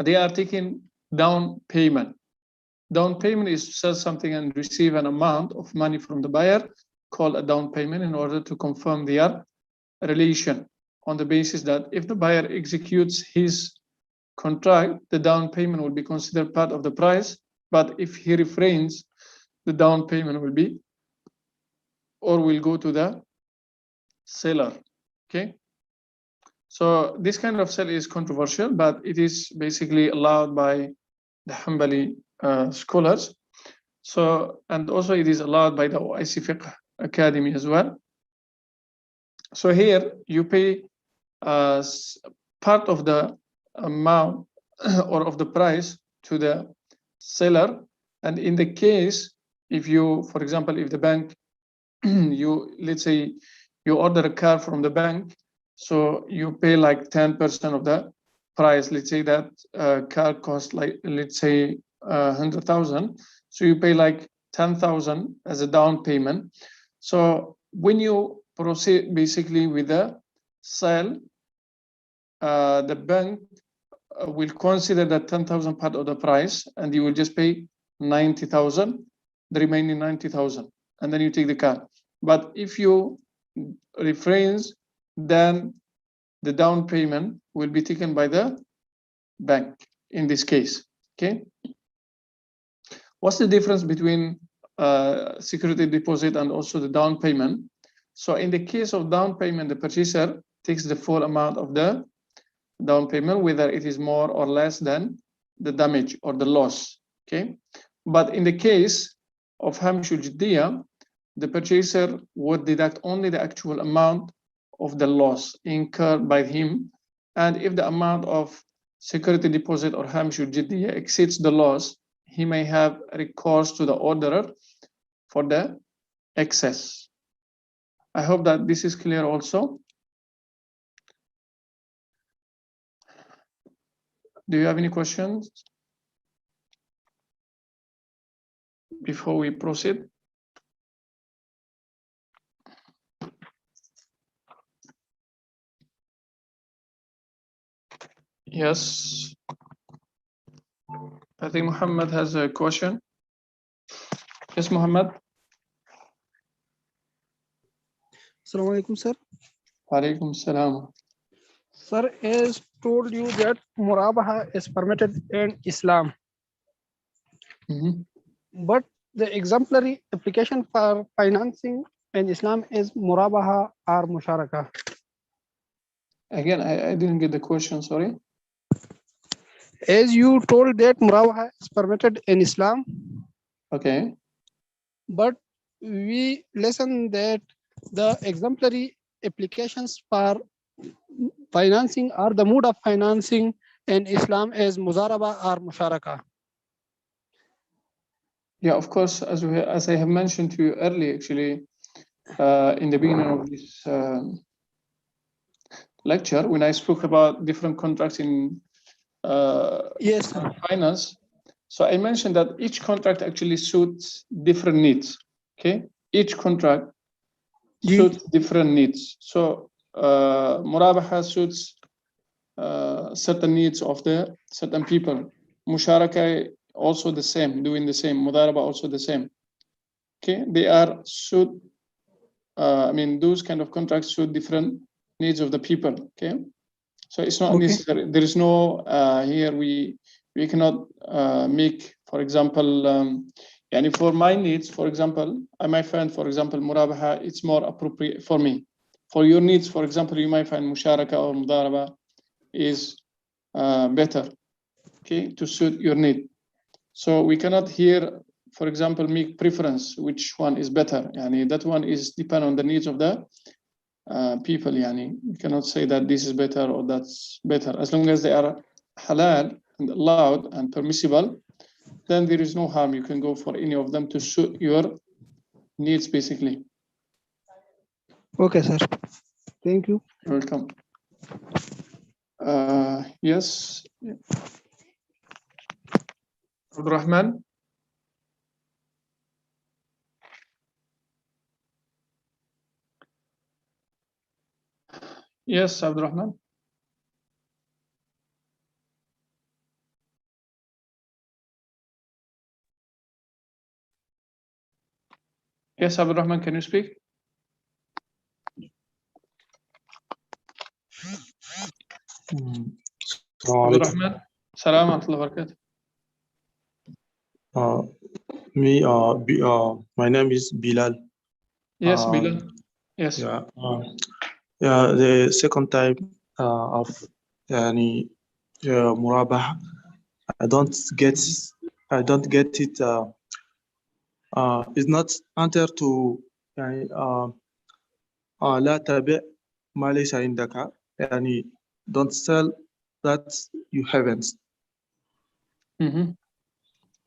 they are taking down payment. Down payment is to sell something and receive an amount of money from the buyer called a down payment in order to confirm their relation, on the basis that if the buyer executes his contract, the down payment will be considered part of the price, but if he refrains, the down payment will be, or will go to the seller. Okay. So this kind of sale is controversial, but it is basically allowed by the Hanbali scholars. So, and also it is allowed by the OIC Fiqh Academy as well. So here you pay part of the amount or of the price to the seller. And in the case, if you, for example, if the bank, let's say you order a car from the bank, so you pay like 10% of the price. Let's say that car costs like, let's say 100,000. So you pay like 10,000 as a down payment. So when you proceed basically with the sale, the bank will consider that 10,000 part of the price, and you will just pay 90,000, the remaining 90,000, and then you take the car. But if you refrain, then the down payment will be taken by the bank in this case. Okay. What's the difference between security deposit and also the down payment? So in the case of down payment, the purchaser takes the full amount of the down payment, whether it is more or less than the damage or the loss. Okay. But in the case of Hamshul Jiddiya, the purchaser would deduct only the actual amount of the loss incurred by him. And if the amount of security deposit or Hamshul Jiddiya exceeds the loss, he may have recourse to the orderer for the excess. I hope that this is clear also. Do you have any questions before we proceed? Yes. I think Muhammad has a question. Yes, Muhammad. Assalamu alaikum, sir. Walaikum salam. Sir, as told you that Murabha is permitted in Islam, but the exemplary application for financing in Islam is Murabha or Musharaka. Again, I didn't get the question, sorry. As you told that Murabha is permitted in Islam, Okay. but we listen that the exemplary applications for financing or the mode of financing in Islam is Muzaraba or Musharaka. Yeah, of course, as I have mentioned to you earlier, actually, in the beginning of this lecture, when I spoke about different contracts in Yes, sir. finance, so I mentioned that each contract actually suits different needs. Okay, each contract suits different needs. So Murabaha suits certain needs of the certain people. Musharaka also the same, doing the same. Mudaraba also the same. Okay, they are suit. I mean, those kind of contracts suit different needs of the people. Okay, so it's not necessary. There is no here we cannot make, for example, and for my needs, for example, I might find, for example, Murabaha, it's more appropriate for me. For your needs, for example, you might find Musharaka or Mudaraba is better, okay, to suit your need. So we cannot here, for example, make preference which one is better. Yani that one is depend on the needs of the people. Yani you cannot say that this is better or that's better. As long as they are halal and allowed and permissible, then there is no harm. You can go for any of them to suit your needs, basically. Okay, sir. Thank you. You're welcome. Yes. Abdurrahman. Yes, Abdurrahman. Yes, Abdurrahman, can you speak? Abdurrahman, salam wa rahmatullahi wa barakatuh. My name is Bilal. Yes, Bilal. Yes. Yeah. Yeah, the second type of Murabah, I don't get it. It's not enter to يعني لا تبع ما ليس عندك يعني don't sell that you haven't. Mhm.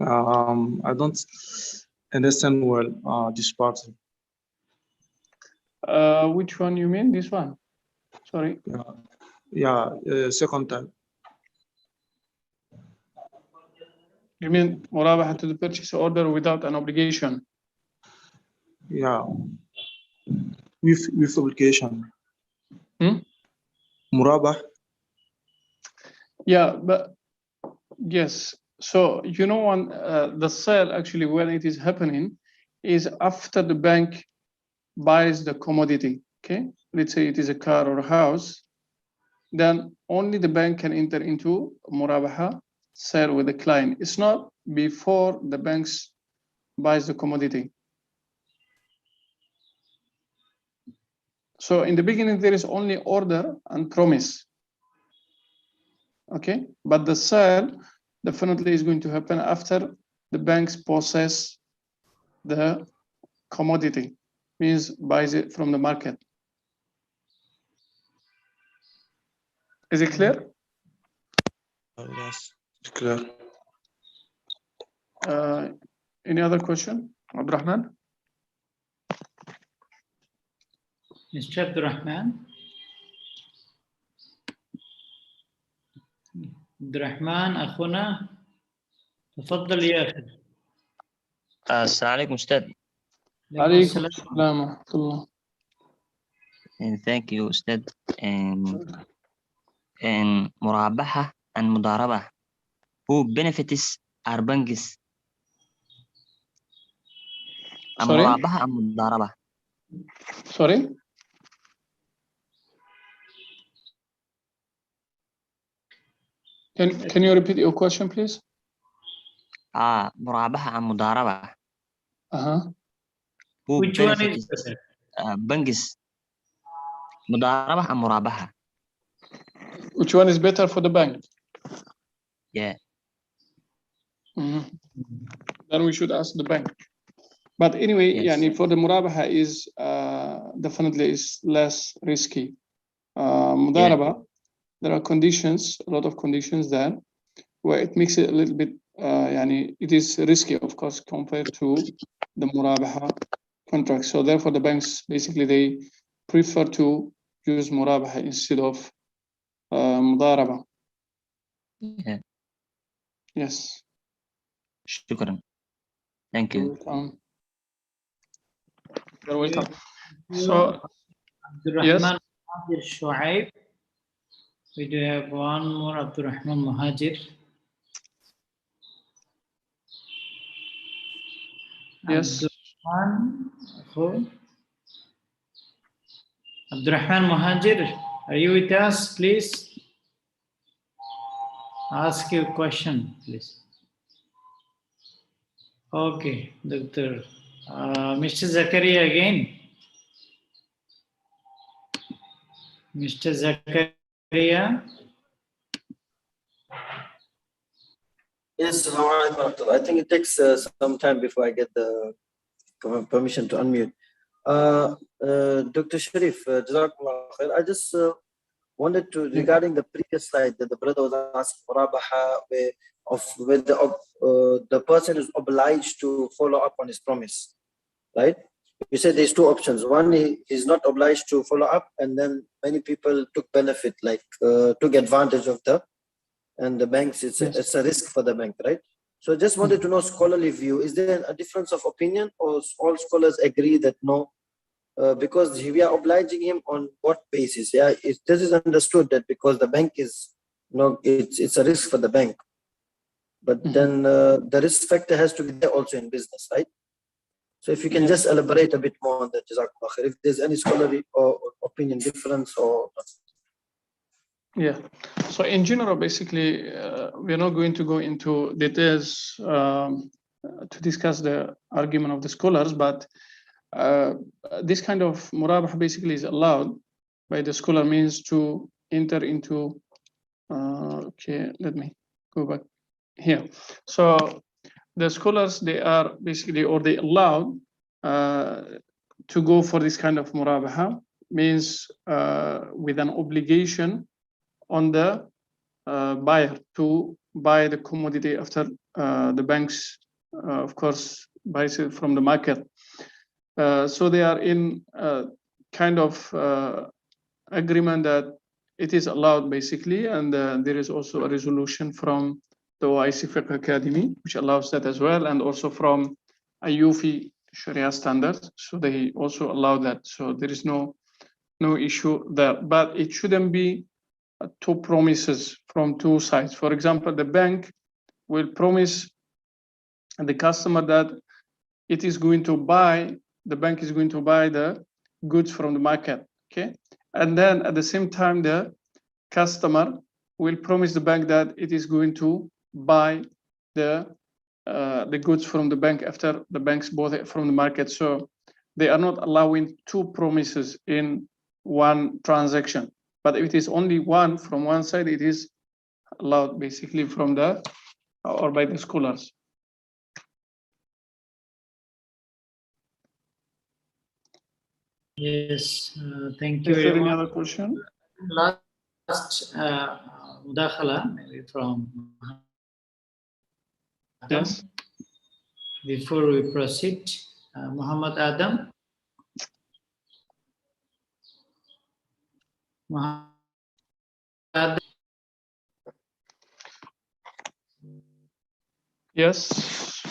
I don't understand well this part. Which one you mean? This one? Sorry. Yeah, second time. You mean Murabah to the purchase order without an obligation? Yeah, with obligation. Murabah. Yeah, but yes. So you know, when the sale actually when it is happening is after the bank buys the commodity. Okay, let's say it is a car or a house, then only the bank can enter into Murabaha sale with the client. It's not before the banks buys the commodity. So in the beginning, there is only order and promise. Okay, but the sale definitely is going to happen after the banks possess the commodity, means buys it from the market. Is it clear? Yes, clear. Any other question, Abdurrahman? Mr. Abdurrahman. Abdurrahman أخونا تفضل يا أخي. السلام عليكم أستاذ. عليكم السلام ورحمة الله. And thank you أستاذ. And Murabaha and Mudaraba, who benefits are banks. Sorry? Murabaha and Mudaraba. Sorry? Can you repeat your question, please? Murabaha and Mudaraba. Who Which benefits one is better? banks? Mudaraba and Murabaha. Which one is better for the bank? Yeah. Then we should ask the bank. But anyway, Yes. for the Murabaha is definitely is less risky. Mudaraba, there are conditions, a lot of conditions there, where it makes it a little bit, it is risky, of course, compared to the Murabaha contract. So therefore, the banks basically they prefer to use Murabaha instead of Mudaraba. Yeah. Yes. Shukran. Thank you. You're welcome. So, yes. Abdurrahman Shuaib. We do have one more Abdurrahman Muhajir. Yes. Abdurrahman Muhajir, are you with us, please? Ask your question, please. Okay, Doctor. Mr. Zakaria again. Mr. Zakaria. Yes, I think it takes some time before I get the permission to unmute. Dr. Cherif, Jazakallah khair. I just wanted to, regarding the previous slide that the brother was asking, Murabaha, where the person is obliged to follow up on his promise, right? You said there's two options. One, he is not obliged to follow up, and then many people took benefit, like took advantage of the banks, it's a risk for the bank, right? So just wanted to know scholarly view, is there a difference of opinion, or all scholars agree that no, because we are obliging him on what basis? Yeah, this is understood that because the bank is, it's a risk for the bank, but then the risk factor has to be there also in business, right? So if you can just elaborate a bit more on that, Jazakallah khair, if there's any scholarly or opinion difference or not. Yeah. So in general, basically, we're not going to go into details to discuss the argument of the scholars, but this kind of Murabah basically is allowed by the scholar means to enter into, okay, let me go back here. So the scholars, they are basically, or they allowed to go for this kind of murabaha, means with an obligation on the buyer to buy the commodity after the banks, of course, buys it from the market. So they are in kind of agreement that it is allowed basically, and there is also a resolution from the OIC Fiqh Academy which allows that as well, and also from IUFI Sharia standards, so they also allow that. So there is no issue there, but it shouldn't be two promises from two sides. For example, the bank will promise the customer that it is going to buy, the bank is going to buy the goods from the market, okay? And then at the same time, the customer will promise the bank that it is going to buy the goods from the bank after the banks bought it from the market. So they are not allowing two promises in one transaction. But if it is only one from one side, it is allowed basically from the or by the scholars. Yes, thank you Is there very any much. other question? Last mudakhala, maybe from Adam. Yes. Before we proceed, Muhammad Adam. Muhammad Adam. Yes.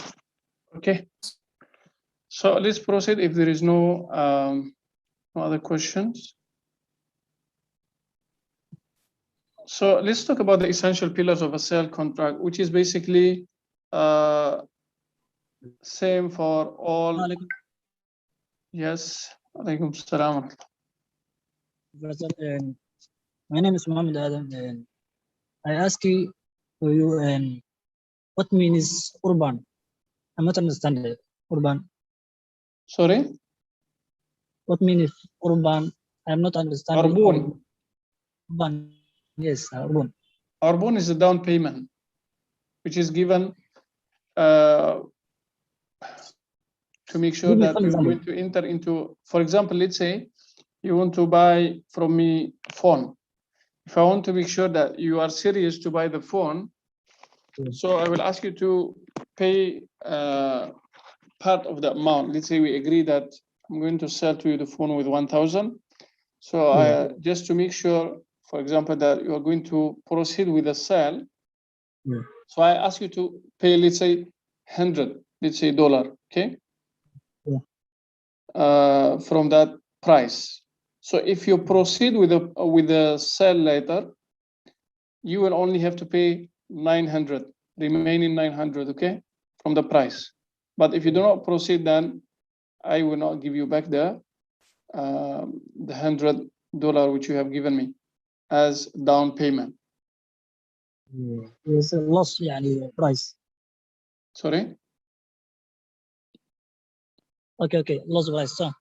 Okay. So let's proceed if there is no other questions. So let's talk about the essential pillars of a sale contract, which is basically same for all. Yes. Alaikum salam. My name is Mohamed Adam, and I ask you, what means urban? I'm not understanding urban. Sorry? What means urban? I'm not understanding. Urban. Urban. Yes, urban. Urban is a down payment, which is given to make sure that you're going to enter into, for example, let's say you want to buy from me phone. If I want to make sure that you are serious to buy the phone, so I will ask you to pay part of the amount. Let's say we agree that I'm going to sell to you the phone with 1,000. So I just to make sure, for example, that you are going to proceed with the sale. So I ask you to pay, let's say, 100, let's say $1, okay? From that price. So if you proceed with the sale later, you will only have to pay 900, remaining 900, okay, from the price. But if you do not proceed, then I will not give you back the $100 which you have given me as down payment. It's a loss, price. Sorry? Okay, loss price. So.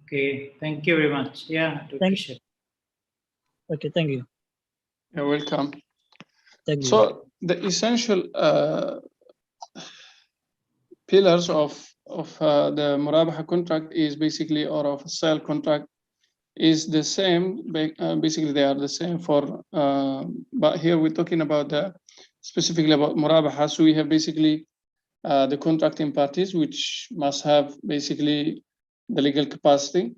Okay, thank you very much. Yeah, I appreciate it. Okay, thank you. You're welcome. Thank you. So the essential pillars of the Murabha contract is basically, or of a sale contract, is the same. Basically, they are the same for, but here we're talking about specifically about Murabaha. So we have basically the contracting parties, which must have basically the legal capacity,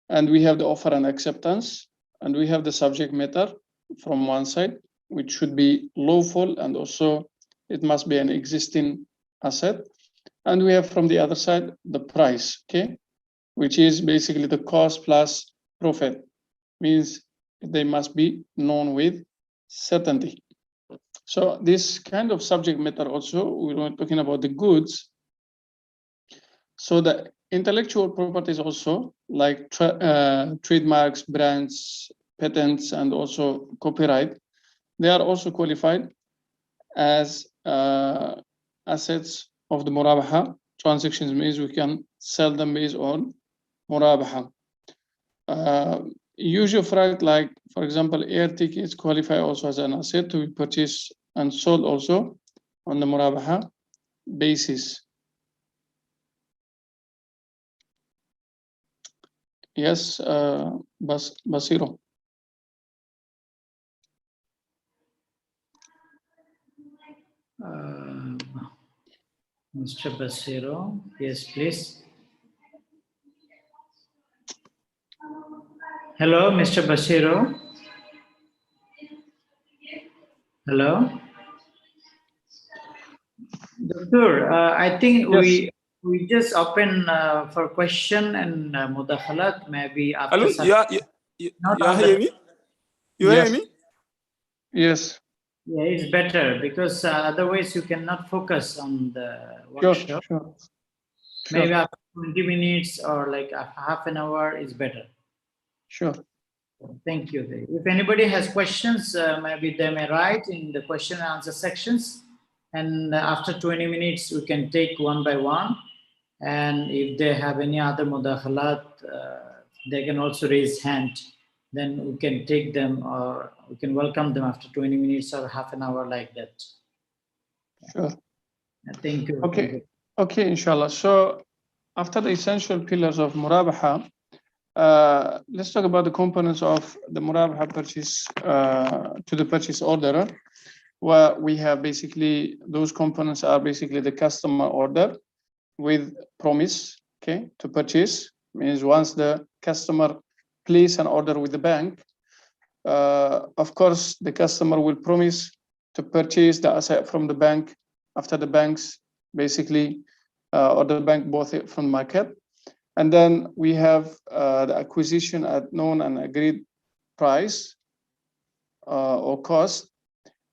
and we have the offer and acceptance, and we have the subject matter from one side, which should be lawful, and also it must be an existing asset. And we have from the other side the price, okay, which is basically the cost plus profit, means they must be known with certainty. So this kind of subject matter also, we were talking about the goods. So the intellectual properties also, like trademarks, brands, patents, and also copyright, they are also qualified as assets of the Murabaha transactions, means we can sell them based on Murabaha. Usual freight, like for example, air tickets qualify also as an asset to be purchased and sold also on the Murabaha basis. Yes, Basiro. Mr. Basiro, yes, please. Hello, Mr. Basiro. Hello. Doctor, I think Yes. we just open for question and mudakhalat maybe after Hello, some, you not on hear the, me? You hear Yes. me? Yes. yeah, it's better because otherwise you cannot focus on the Sure. workshop. Sure. Maybe after 20 minutes or like a half an hour is better. Sure. Thank you. If anybody has questions, maybe they may write in the question and answer sections. And after 20 minutes, we can take one by one. And if they have any other mudakhalat, they can also raise hand. Then we can take them or we can welcome them after 20 minutes or half an hour like that. Sure. Thank you. Okay. Okay, inshallah. So after the essential pillars of Murabaha, let's talk about the components of the Murabaha purchase to the purchase order, where we have basically those components are basically the customer order with promise, okay, to purchase. Means once the customer place an order with the bank, of course, the customer will promise to purchase the asset from the bank after the banks basically, or the bank bought it from the market. And then we have the acquisition at known and agreed price or cost.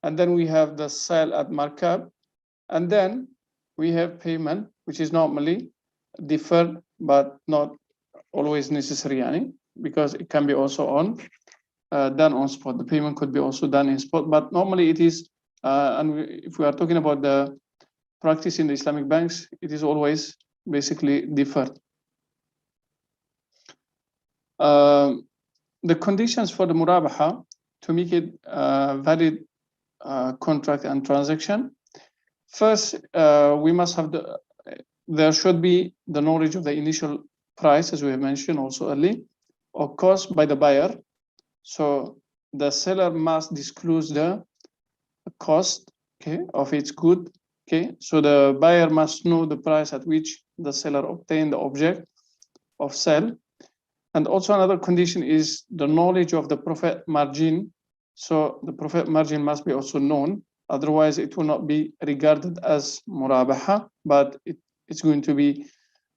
And then we have the sale at markup. And then we have payment, which is normally deferred, but not always necessary, because it can be also done on spot. The payment could be also done in spot, but normally it is, if we are talking about the practice in the Islamic banks, it is always basically deferred. The conditions for the Murabaha to make it valid contract and transaction. First, we must have there should be the knowledge of the initial price, as we have mentioned also early, or cost by the buyer. So the seller must disclose the cost, okay, of its good. Okay, so the buyer must know the price at which the seller obtained the object of sale. And also another condition is the knowledge of the profit margin. So the profit margin must be also known. Otherwise, it will not be regarded as Murabaha, but it's going to be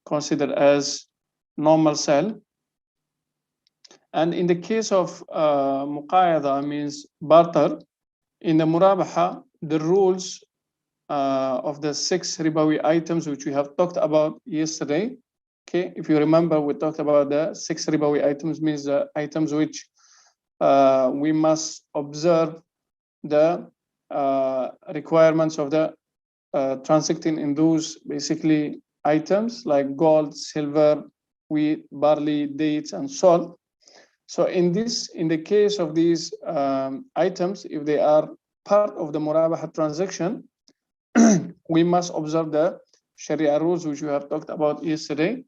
considered as normal sale. And in the case of Muqayada, means barter, in the Murabaha, the rules of the 6 ribawi items which we have talked about yesterday. Okay, if you remember, we talked about the 6 ribawi items, means the items which we must observe the requirements of the transacting in those basically items like gold, silver, wheat, barley, dates, and salt. So in the case of these items, if they are part of the Murabaha transaction, we must observe the Sharia rules which we have talked about yesterday,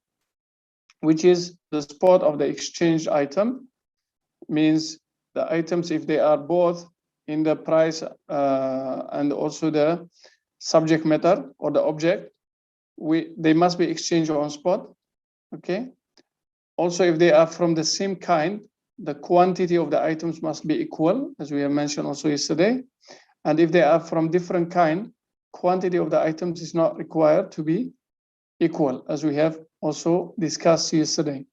which is the spot of the exchange item, means the items, if they are both in the price and also the subject matter or the object, they must be exchanged on spot. Okay. Also, if they are from the same kind, the quantity of the items must be equal, as we have mentioned also yesterday. And if they are from different kind, quantity of the items is not required to be equal, as we have also discussed yesterday.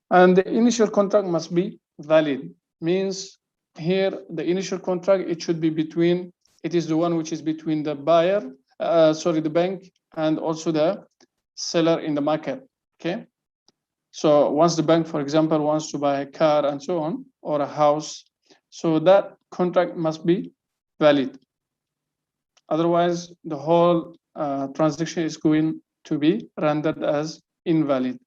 And the initial contract must be valid, means here the initial contract, it should be between, it is the one which is between the buyer, the bank, and also the seller in the market. Okay. So once the bank, for example, wants to buy a car and so on, or a house, so that contract must be valid. Otherwise, the whole transaction is going to be rendered as invalid.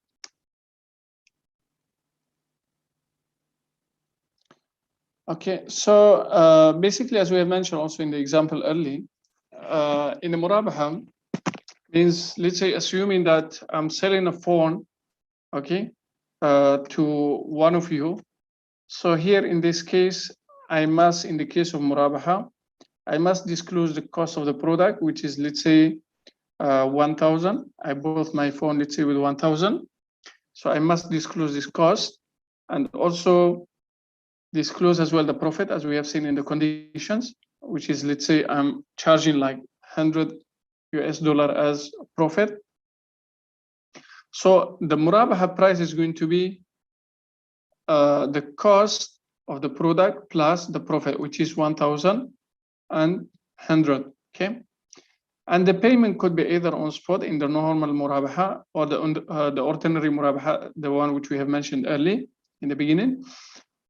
Okay, so basically, as we have mentioned also in the example early, in the Murabha means, let's say, assuming that I'm selling a phone, okay, to one of you. So here in this case, I must, in the case of Murabaha, I must disclose the cost of the product, which is, let's say, 1,000. I bought my phone, let's say, with 1,000. So I must disclose this cost and also disclose as well the profit, as we have seen in the conditions, which is, let's say, I'm charging like $100 as profit. So the Murabaha price is going to be the cost of the product plus the profit, which is 1,000 and 100. Okay, and the payment could be either on spot in the normal Murabaha or the ordinary Murabaha, the one which we have mentioned early in the beginning,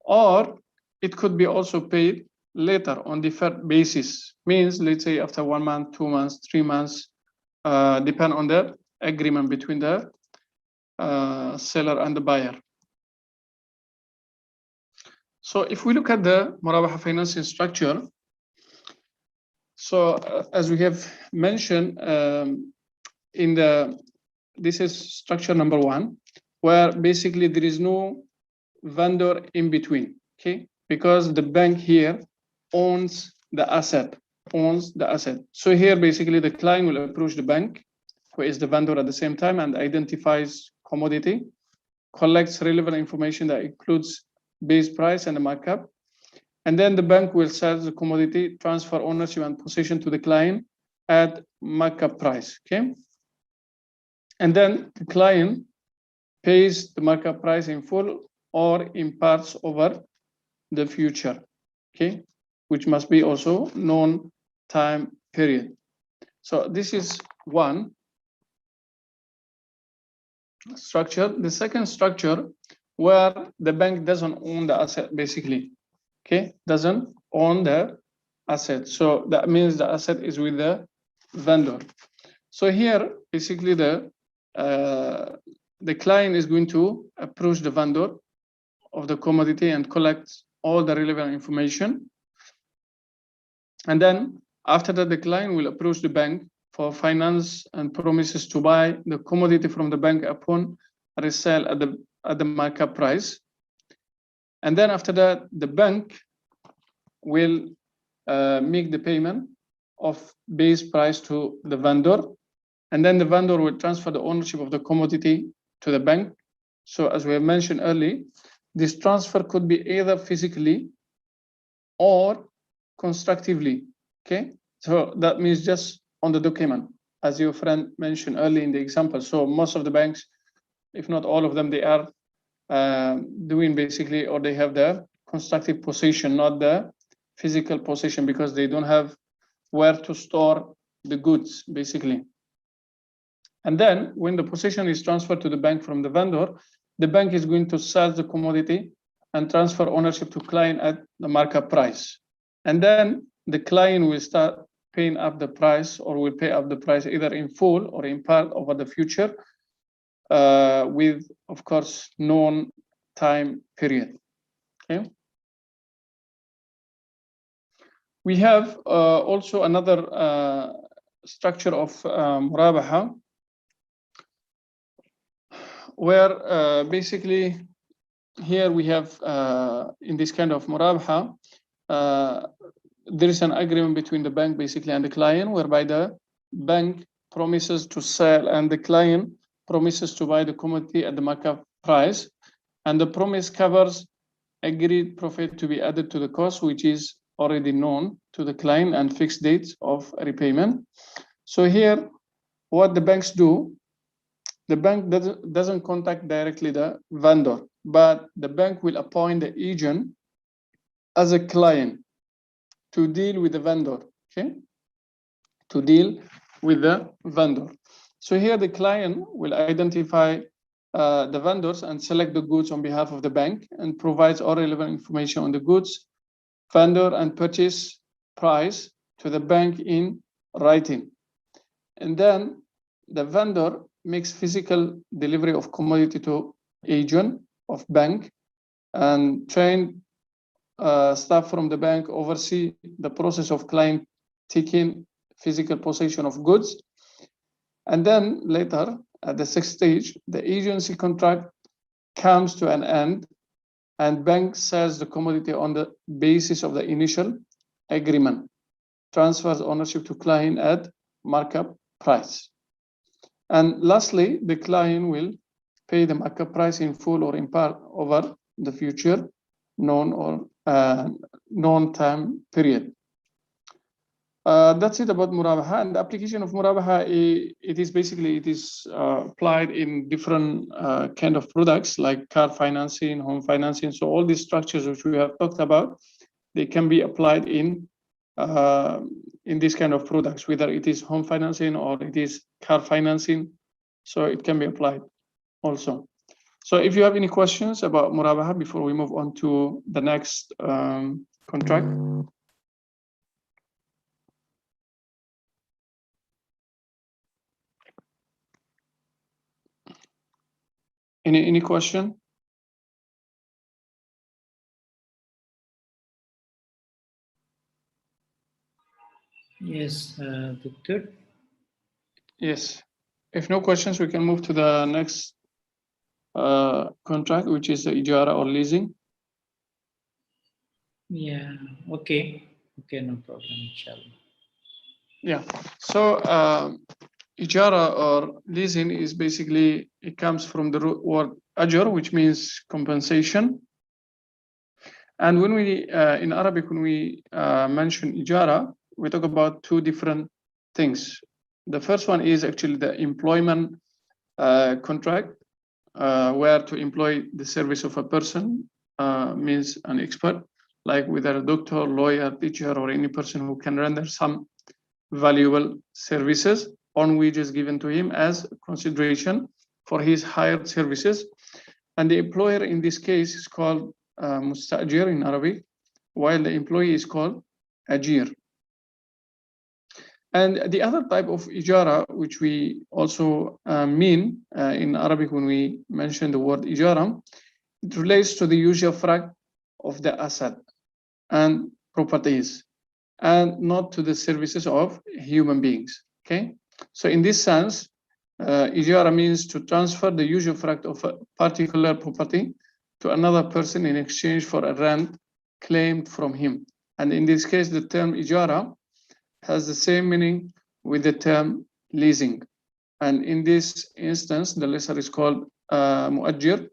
or it could be also paid later on deferred basis. Means, let's say, after 1 month, 2 months, 3 months, depend on the agreement between the seller and the buyer. So if we look at the Murabaha financing structure, so as we have mentioned, this is structure number 1, where basically there is no vendor in between, okay? Because the bank here owns the asset. So here basically the client will approach the bank, who is the vendor at the same time, and identifies commodity, collects relevant information that includes base price and the markup. And then the bank will sell the commodity, transfer ownership and possession to the client at markup price, okay? And then the client pays the markup price in full or in parts over the future, okay? Which must be also known time period. So this is one structure. The second structure, where the bank doesn't own the asset, basically, okay? Doesn't own the asset. So that means the asset is with the vendor. So here, basically, the client is going to approach the vendor of the commodity and collect all the relevant information. And then after that, the client will approach the bank for finance and promises to buy the commodity from the bank upon resale at the markup price. And then after that, the bank will make the payment of base price to the vendor. And then the vendor will transfer the ownership of the commodity to the bank. So as we have mentioned earlier, this transfer could be either physically or constructively, okay? So that means just on the document, as your friend mentioned earlier in the example. So most of the banks, if not all of them, they are doing basically, or they have the constructive possession, not the physical possession, because they don't have where to store the goods, basically. And then when the possession is transferred to the bank from the vendor, the bank is going to sell the commodity and transfer ownership to client at the markup price. And then the client will start paying up the price, or will pay up the price either in full or in part over the future, with, of course, known time period, okay? We have also another structure of Murabaha, where basically here we have in this kind of Murabaha, there is an agreement between the bank basically and the client, whereby the bank promises to sell and the client promises to buy the commodity at the markup price, and the promise covers agreed profit to be added to the cost, which is already known to the client, and fixed dates of repayment. So here, what the banks do, the bank doesn't contact directly the vendor, but the bank will appoint the agent as a client to deal with the vendor, okay? To deal with the vendor. So here the client will identify the vendors and select the goods on behalf of the bank, and provides all relevant information on the goods, vendor, and purchase price to the bank in writing. And then the vendor makes physical delivery of commodity to agent of bank, and trained staff from the bank oversee the process of client taking physical possession of goods. And then later, at the sixth stage, the agency contract comes to an end and bank sells the commodity on the basis of the initial agreement, transfers ownership to client at markup price. And lastly, the client will pay the markup price in full or in part over the future known or non-time period. That's it about Murabha. And the application of Murabha, it is applied in different kind of products like car financing, home financing. So all these structures which we have talked about, they can be applied in this kind of products, whether it is home financing or it is car financing. So it can be applied also. So if you have any questions about Murabha before we move on to the next contract. Any question? Yes, Doctor. Yes. If no questions, we can move to the next contract, which is the Ijara or leasing. Yeah, okay. Okay, no problem, inshallah. Yeah. So Ijara or leasing is basically, it comes from the root word ajr, which means compensation. And when we, in Arabic, when we mention Ijara, we talk about two different things. The first one is actually the employment contract, where to employ the service of a person means an expert, like whether a doctor, lawyer, teacher, or any person who can render some valuable services on wages given to him as consideration for his hired services. And the employer in this case is called mustajir in Arabic, while the employee is called ajir. And the other type of ijara, which we also mean in Arabic when we mention the word ijara, it relates to the usual fact of the asset and properties, and not to the services of human beings. Okay, so in this sense, ijara means to transfer the usual fact of a particular property to another person in exchange for a rent claimed from him. And in this case, the term ijara has the same meaning with the term leasing. And in this instance, the lessor is called muajjir,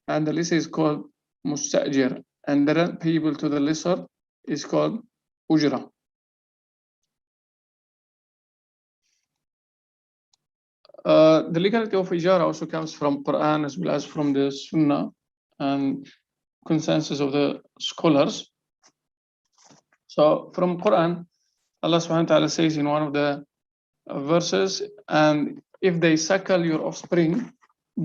and the lessor is called mustajir, and the rent payable to the lessor is called ujra. The legality of ijara also comes from Quran as well as from the Sunnah and consensus of the scholars. So from Quran, Allah subhanahu wa ta'ala says in one of the verses, and if they suckle your offspring,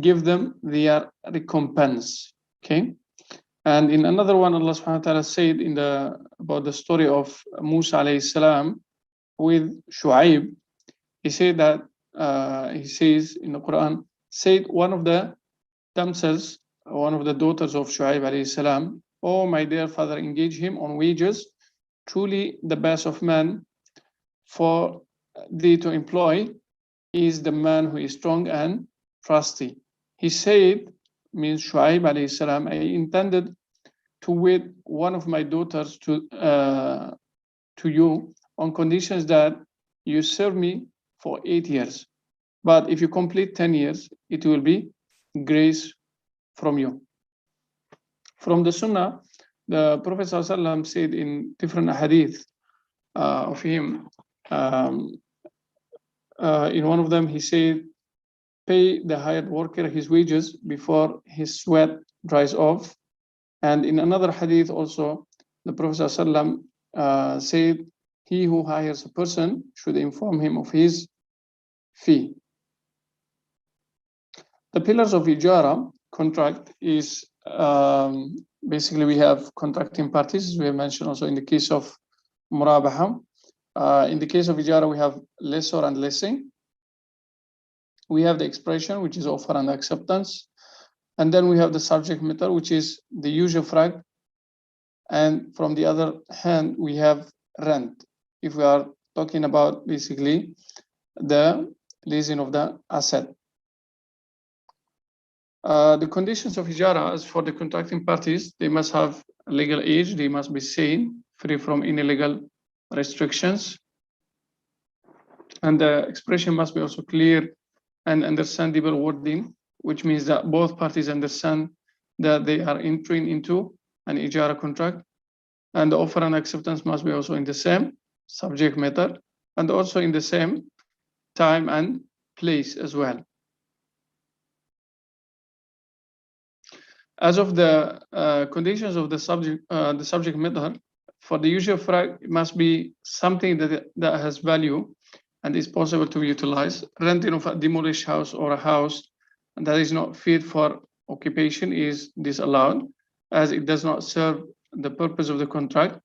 give them their recompense. Okay. And in another one, Allah subhanahu wa ta'ala said about the story of Musa alayhi salam with Shu'aib. He said that he says in the Quran, said one of the damsels, one of the daughters of Shu'aib alayhi salam, oh my dear father, engage him on wages, truly the best of men for thee to employ is the man who is strong and trusty. He said, means Shu'aib alayhi salam, I intended to wed one of my daughters to you on conditions that you serve me for 8 years. But if you complete 10 years, it will be grace from you. From the Sunnah, the Prophet ﷺ said in different hadith of him, in one of them he said, pay the hired worker his wages before his sweat dries off. And in another hadith also, the Prophet ﷺ said, he who hires a person should inform him of his fee. The pillars of Ijara contract is basically we have contracting parties, as we have mentioned also in the case of Murabha. In the case of Ijara, we have lessor and lessing. We have the expression, which is offer and acceptance. And then we have the subject matter, which is the usual fact And from the other hand, we have rent. If we are talking about basically the leasing of the asset. The conditions of Ijara, as for the contracting parties, they must have legal age, they must be sane, free from any legal restrictions. And the expression must be also clear and understandable wording, which means that both parties understand that they are entering into an Ijara contract. And the offer and acceptance must be also in the same subject matter and also in the same time and place as well. As of the conditions of the subject matter, for the use of right, it must be something that has value and is possible to be utilized. Renting of a demolished house or a house that is not fit for occupation is disallowed, as it does not serve the purpose of the contract.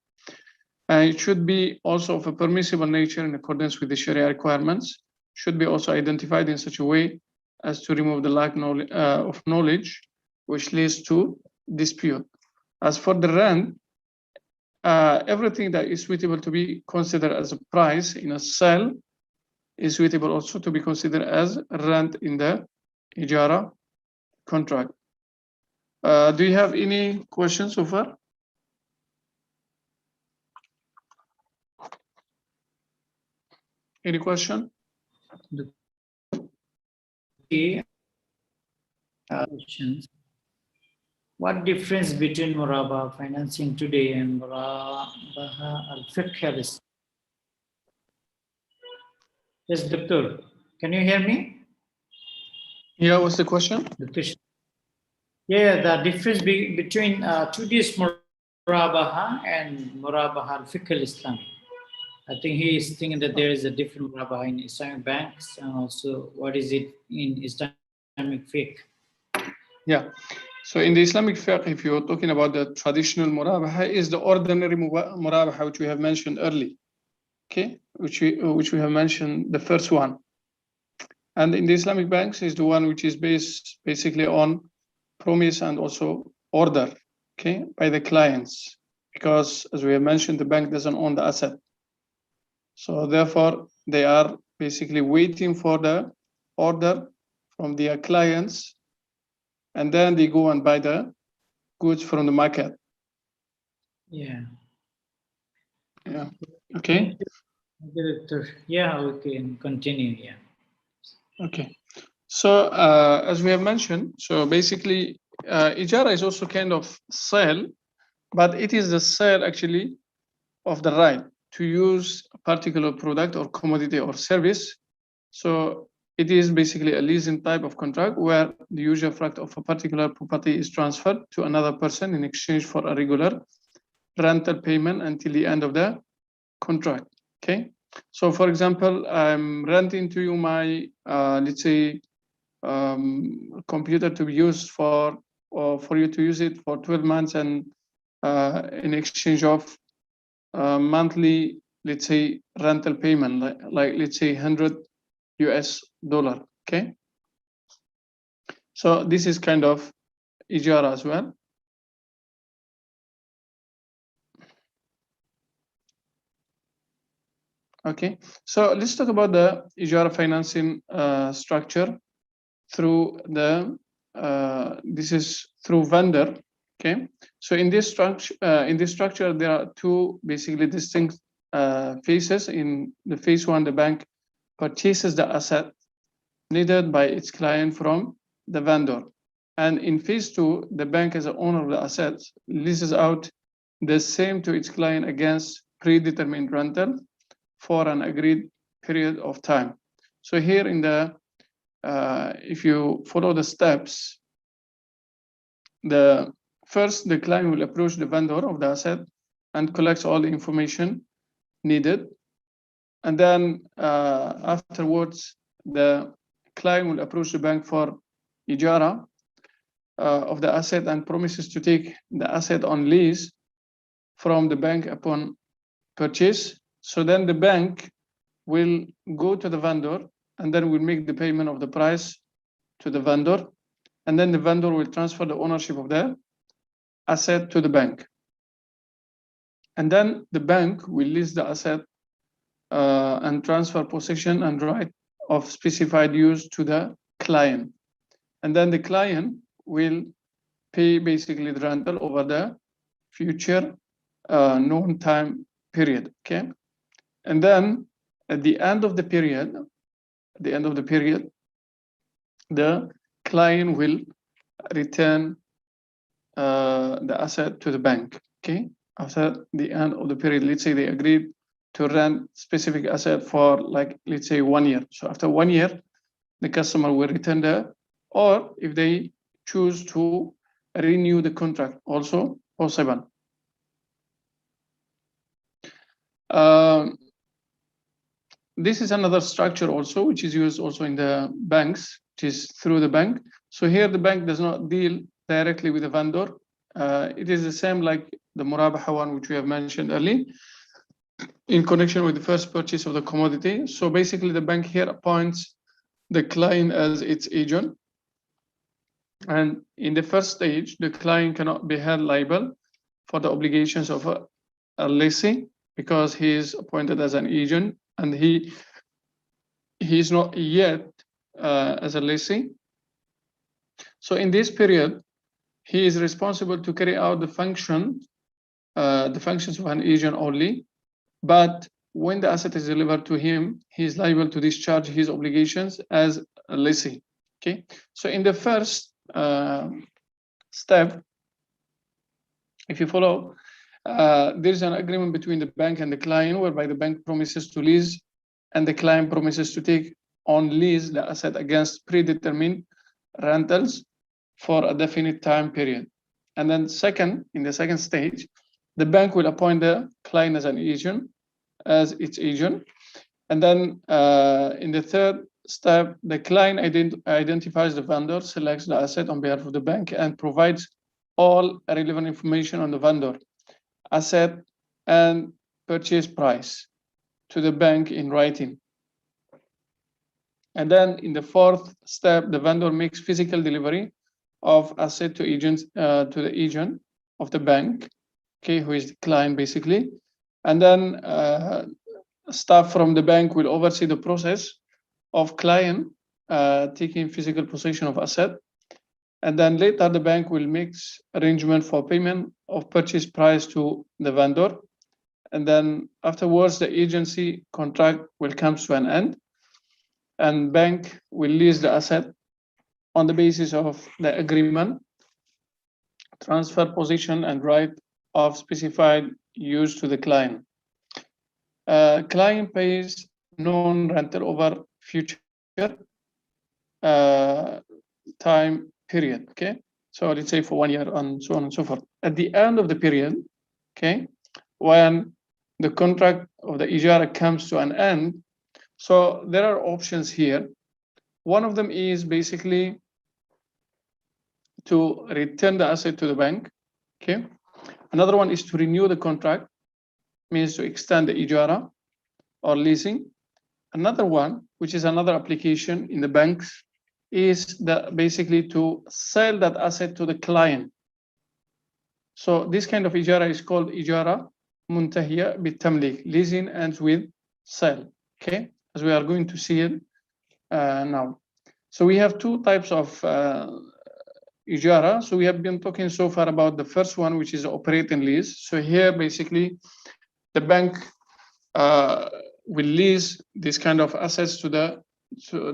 And it should be also of a permissible nature in accordance with the Sharia requirements, should be also identified in such a way as to remove the lack of knowledge, which leads to dispute. As for the rent, everything that is suitable to be considered as a price in a sale is suitable also to be considered as rent in the Ijara contract. Do you have any questions so far? Any question? Questions. What difference between Muraba financing today and Muraba al-Fiqh? Yes, Doctor. Can you hear me? Yeah, what's the question? Yeah, the difference between today's Muraba and Muraba al-Fiqh al-Islamic. I think he is thinking that there is a different Muraba in Islamic banks, and also what is it in Islamic fiqh? Yeah. So in the Islamic fiqh, if you're talking about the traditional Murabha, is the ordinary Murabha, which we have mentioned early, okay, which we have mentioned the first one. And in the Islamic banks is the one which is based basically on promise and also order, okay, by the clients, because as we have mentioned, the bank doesn't own the asset. So therefore, they are basically waiting for the order from their clients, and then they go and buy the goods from the market. Yeah. Yeah. Okay. Yeah, we can continue. Yeah. Okay. So as we have mentioned, so basically, Ijara is also kind of sale, but it is the sale actually of the right to use a particular product or commodity or service. So it is basically a leasing type of contract where the usual fact of a particular property is transferred to another person in exchange for a regular rental payment until the end of the contract. Okay. So for example, I'm renting to you my, let's say, computer to be used for, or for you to use it for 12 months and in exchange of monthly, let's say, rental payment, like let's say $100 US. Okay. So this is kind of Ijara as well. Okay, so let's talk about the Ijara financing structure through the, this is through vendor. Okay, so in this structure, there are two basically distinct phases. In the phase one, the bank purchases the asset needed by its client from the vendor. And in phase two, the bank as the owner of the assets leases out the same to its client against predetermined rental for an agreed period of time. So here in the, if you follow the steps, the client will approach the vendor of the asset and collects all the information needed. And then afterwards, the client will approach the bank for Ijara of the asset and promises to take the asset on lease from the bank upon purchase. So then the bank will go to the vendor and then will make the payment of the price to the vendor. And then the vendor will transfer the ownership of the asset to the bank. And then the bank will lease the asset and transfer possession and right of specified use to the client. And then the client will pay basically the rental over the future known time period. Okay. And then at the end of the period, the client will return the asset to the bank. Okay. After the end of the period, let's say they agreed to rent specific asset for, like, let's say 1 year. So after 1 year, the customer will return there, or if they choose to renew the contract, also possible. This is another structure also, which is used also in the banks, which is through the bank. So here the bank does not deal directly with the vendor. It is the same like the Murabha one, which we have mentioned earlier, in connection with the first purchase of the commodity. So basically the bank here appoints the client as its agent. And in the first stage, the client cannot be held liable for the obligations of a lessee because he is appointed as an agent and he is not yet as a lessee. So in this period, he is responsible to carry out the functions of an agent only. But when the asset is delivered to him, he is liable to discharge his obligations as a lessee. Okay. So in the first step, if you follow, there's an agreement between the bank and the client whereby the bank promises to lease and the client promises to take on lease the asset against predetermined rentals for a definite time period. And then in the second stage, the bank will appoint the client as its agent. And then in the third step, the client identifies the vendor, selects the asset on behalf of the bank, and provides all relevant information on the vendor, asset, and purchase price to the bank in writing. And then in the fourth step, the vendor makes physical delivery of asset to the agent of the bank, okay, who is the client basically. And then staff from the bank will oversee the process of client taking physical possession of asset. And then later the bank will make arrangement for payment of purchase price to the vendor. And then afterwards, the agency contract will come to an end and bank will lease the asset on the basis of the agreement, transfer possession and right of specified use to the client. Client pays non-rental over future time period, okay? So let's say for 1 year and so on and so forth. At the end of the period, okay, when the contract of the Ijara comes to an end, so there are options here. One of them is basically to return the asset to the bank, okay? Another one is to renew the contract, means to extend the Ijara or leasing. Another one, which is another application in the banks, is basically to sell that asset to the client. So this kind of Ijara is called Ijara Muntahiya Bitamlik. Leasing ends with sell, okay? As we are going to see it now. So we have two types of Ijara. So we have been talking so far about the first one, which is operating lease. So here basically the bank will lease this kind of assets to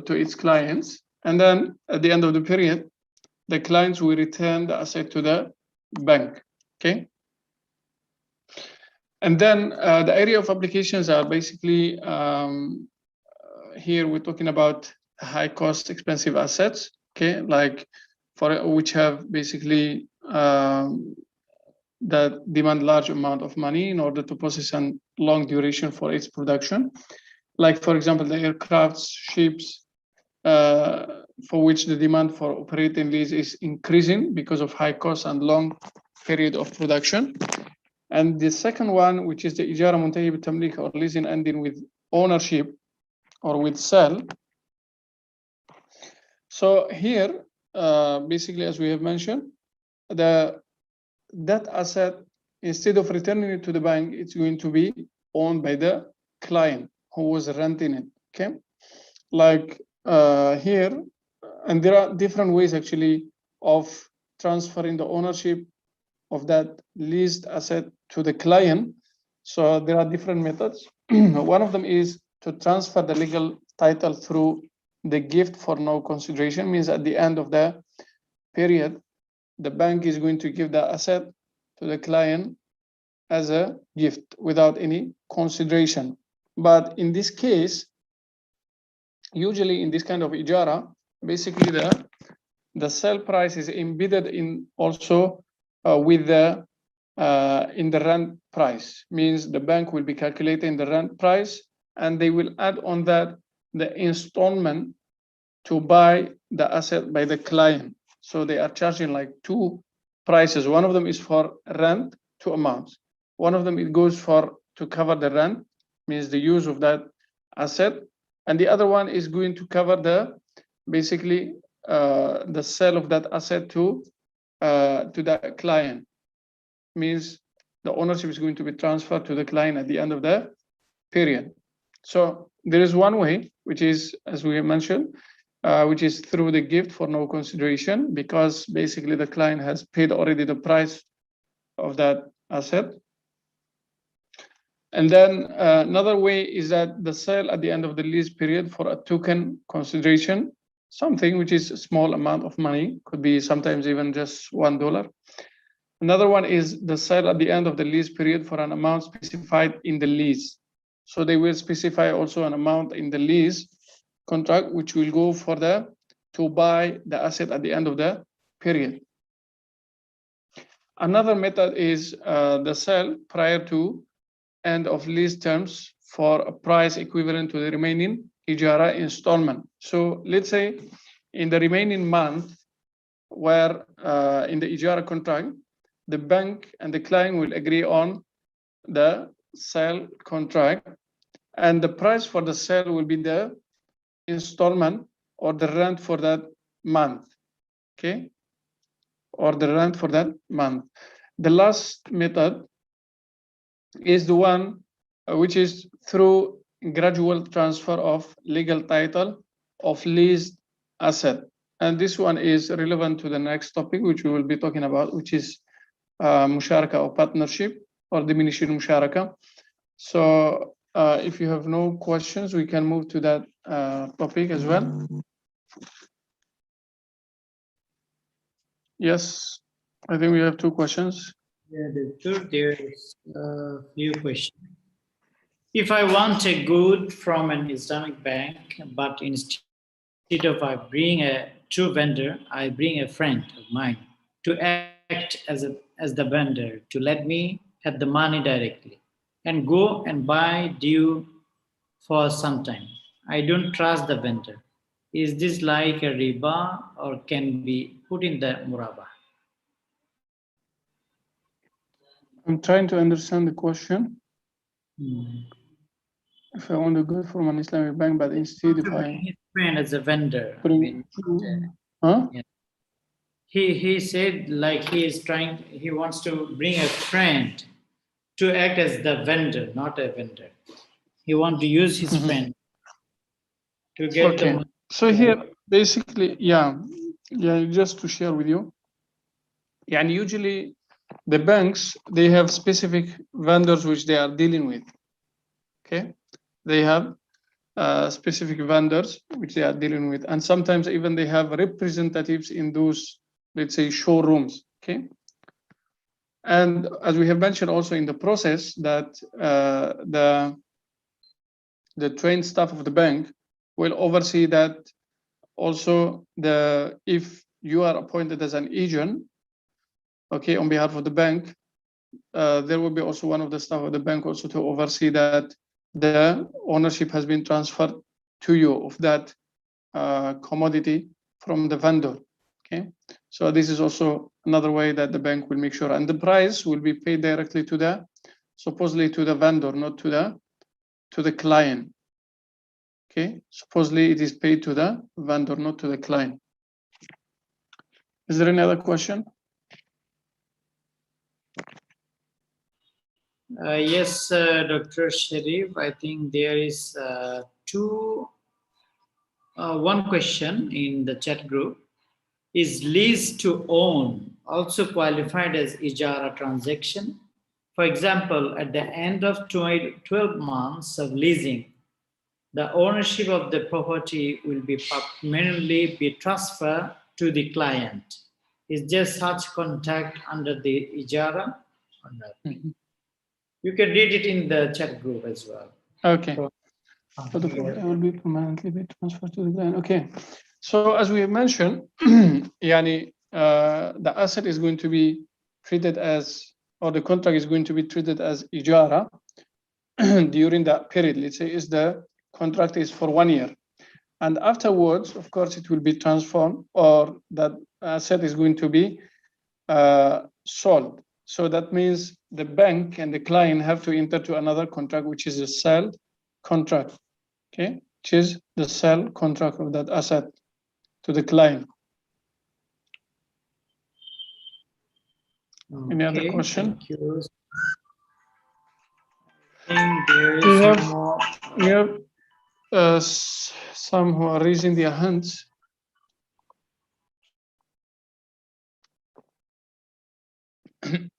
its clients. And then at the end of the period, the clients will return the asset to the bank, okay? And then the area of applications are basically, here we're talking about high cost, expensive assets, okay? Like which have basically that demand large amount of money in order to process a long duration for its production. Like for example, the aircrafts, ships, for which the demand for operating lease is increasing because of high cost and long period of production. And the second one, which is the Ijara Muntahiya Bitamlik, or leasing ending with ownership or with sale. So here, basically, as we have mentioned, that asset instead of returning it to the bank, it's going to be owned by the client who was renting it. Okay, like here, and there are different ways actually of transferring the ownership of that leased asset to the client. So there are different methods. One of them is to transfer the legal title through the gift for no consideration, means at the end of the period, the bank is going to give the asset to the client as a gift without any consideration. But in this case, usually in this kind of ijara, basically the sale price is embedded in also with the in the rent price, means the bank will be calculating the rent price and they will add on that the installment to buy the asset by the client. So they are charging like two prices. One of them is for rent, two amounts. One of them it goes for to cover the rent, means the use of that asset, and the other one is going to cover the basically the sale of that asset to the client, means the ownership is going to be transferred to the client at the end of the period. So there is one way, which is, as we have mentioned, which is through the gift for no consideration, because basically the client has paid already the price of that asset. And then another way is that the sale at the end of the lease period for a token consideration, something which is a small amount of money, could be sometimes even just $1. Another one is the sale at the end of the lease period for an amount specified in the lease. So they will specify also an amount in the lease contract, which will go for to buy the asset at the end of the period. Another method is the sale prior to end of lease terms for a price equivalent to the remaining Ijara installment. So let's say in the remaining month, where in the Ijara contract, the bank and the client will agree on the sale contract, and the price for the sale will be the installment or the rent for that month. Okay, or the rent for that month. The last method is the one which is through gradual transfer of legal title of leased asset. And this one is relevant to the next topic, which we will be talking about, which is musharaka or partnership or diminishing musharaka. So if you have no questions, we can move to that topic as well. Yes, I think we have two questions. Yeah, Doctor, there's a few questions. If I want a good from an Islamic bank, but instead of I bring a true vendor, I bring a friend of mine to act as the vendor, to let me have the money directly and go and buy due for some time. I don't trust the vendor. Is this like a riba or can be put in the Muraba? I'm trying to understand the question. If I want to go from an Islamic bank, but instead if I his friend as a vendor, huh? Yeah. He said like he wants to bring a friend to act as the vendor, not a vendor. He wants to use his friend to get the money. So here basically, yeah, just to share with you. Yeah, and usually the banks, they have specific vendors which they are dealing with. Okay, they have specific vendors which they are dealing with, and sometimes even they have representatives in those, let's say, showrooms. Okay, and as we have mentioned also in the process that the trained staff of the bank will oversee that. Also, if you are appointed as an agent, okay, on behalf of the bank, there will be also one of the staff of the bank also to oversee that the ownership has been transferred to you of that commodity from the vendor. Okay, so this is also another way that the bank will make sure, and the price will be paid directly to supposedly to the vendor, not to the client. Okay, supposedly it is paid to the vendor, not to the client. Is there any other question? Yes, Dr. Sharif, I think there is one question in the chat group. Is lease to own also qualified as Ijara transaction? For example, at the end of 12 months of leasing, the ownership of the property will be permanently be transferred to the client. Is there such contract under the Ijara or not? You can read it in the chat group as well. Okay. So the property will be permanently be transferred to the client. Okay. So as we have mentioned, the asset is going to be treated as, or the contract is going to be treated as Ijara during that period. Let's say is the contract is for 1 year. And afterwards, of course, it will be transformed, or that asset is going to be sold. So that means the bank and the client have to enter to another contract, which is a sale contract, okay, which is the sale contract of that asset to the client. Any other question? Thank you. I think there is more. We have some who are raising their hands.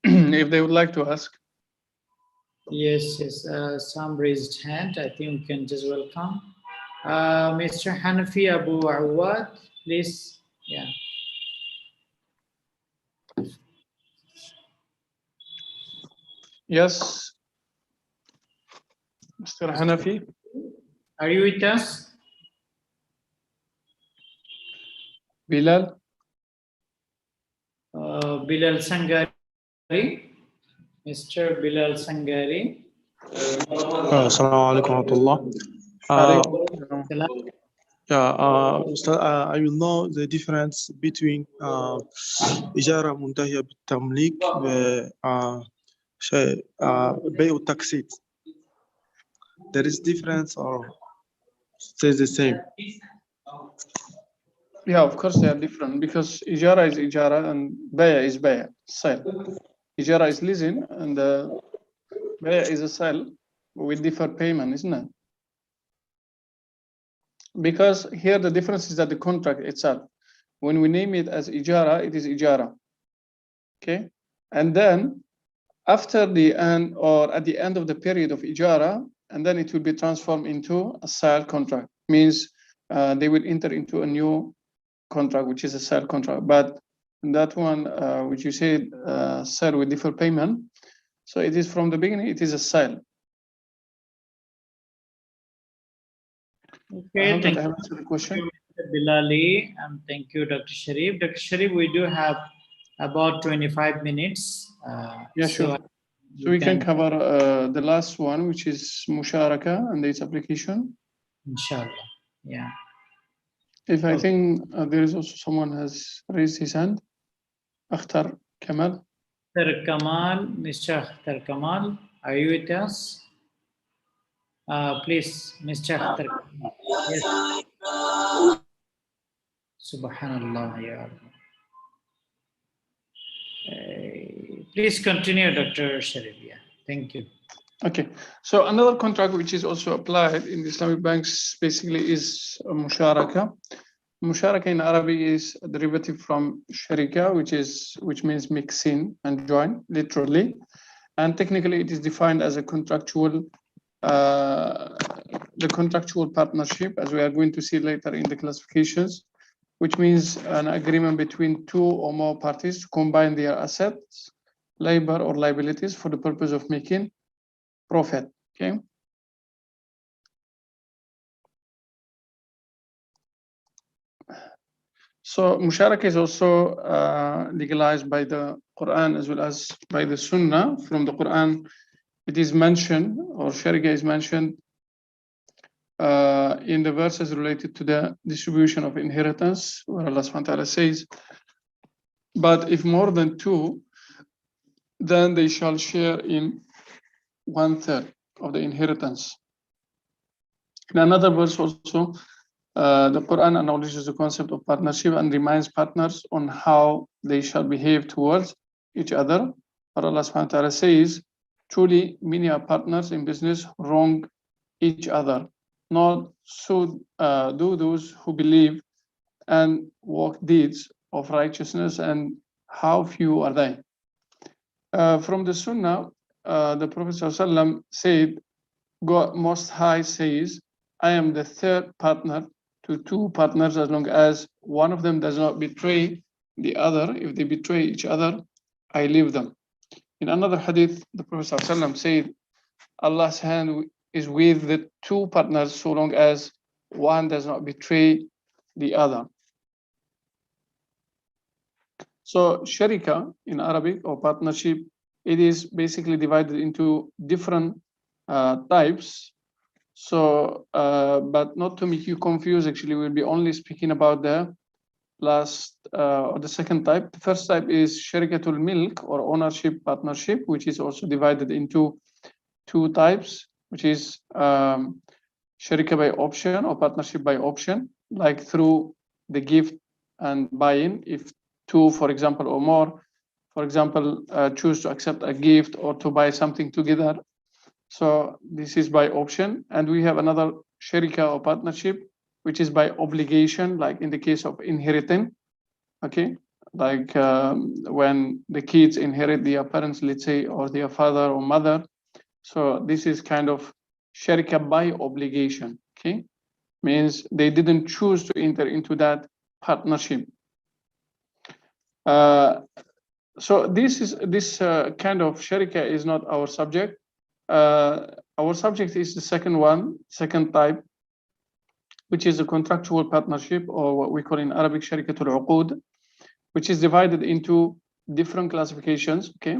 If they would like to ask. Yes, some raised hand. I think we can just welcome. Mr. Hanafi Abu Awad, please. Yeah. Yes, Mr. Hanafi. Are you with us? Bilal. Bilal Sangari. Mr. Bilal Sangari. Assalamu alaikum warahmatullah. I will know the difference between إجارة منتهية بالتمليك بيع التقسيط. There is difference or stays the same? Yeah, of course they are different, because Ijara is Ijara and Baya is Baya, sale. Ijara is leasing and Baya is a sale with deferred payment, isn't it? Because here the difference is that the contract itself, when we name it as Ijara, it is Ijara, okay? And then after the end, or at the end of the period of Ijara, and then it will be transformed into a sale contract. Means they will enter into a new contract, which is a sale contract. But that one, which you said, sale with deferred payment, so it is from the beginning, it is a sale. Okay, thank you, Mr. Bilali, and thank you, Dr. Sharif. Dr. Sharif, we do have about 25 minutes. Yeah, sure. So we can cover the last one, which is Musharaka and its application. Inshallah, yeah. If I think there is also someone has raised his hand. Akhtar Kamal. Akhtar Kamal, Mr. Akhtar Kamal, are you with us? Please, Mr. Akhtar Kamal. Yes. Subhanallah, ya Allah. Please continue, Dr. Sharif. Yeah, thank you. Okay, so another contract which is also applied in the Islamic banks basically is Musharaka. Musharaka in Arabic is a derivative from Sharika, which means mixing and join, literally. And technically it is defined as a contractual, the contractual partnership, as we are going to see later in the classifications, which means an agreement between two or more parties to combine their assets, labor or liabilities for the purpose of making profit, okay? So Musharaka is also legalized by the Quran as well as by the Sunnah. From the Quran, it is mentioned, or Sharika is mentioned in the verses related to the distribution of inheritance, where Allah subhanahu wa ta'ala says, but if more than two, then they shall share in 1/3 of the inheritance. In another verse also, the Quran acknowledges the concept of partnership and reminds partners on how they shall behave towards each other. But Allah subhanahu wa ta'ala says, Truly, many are partners in business wrong each other, not so do those who believe and work deeds of righteousness, and how few are they. From the Sunnah, the Prophet ﷺ said, God Most High says, I am the third partner to two partners as long as one of them does not betray the other. If they betray each other, I leave them. In another hadith, the Prophet ﷺ said, Allah's hand is with the two partners so long as one does not betray the other. So sharika in Arabic, or partnership, it is basically divided into different types. So, but not to make you confused, actually, we'll be only speaking about the last or the second type. The first type is sharikatul milk, or ownership partnership, which is also divided into two types, which is sharika by option, or partnership by option, like through the gift and buy-in. If two, for example, or more, for example, choose to accept a gift or to buy something together. So this is by option. And we have another sharika, or partnership, which is by obligation, like in the case of inheriting. Okay, like when the kids inherit their parents, let's say, or their father or mother. So this is kind of sharika by obligation. Okay, means they didn't choose to enter into that partnership. So this kind of sharika is not our subject. Our subject is the second type, which is a contractual partnership, or what we call in Arabic sharikatul uqud, which is divided into different classifications. Okay,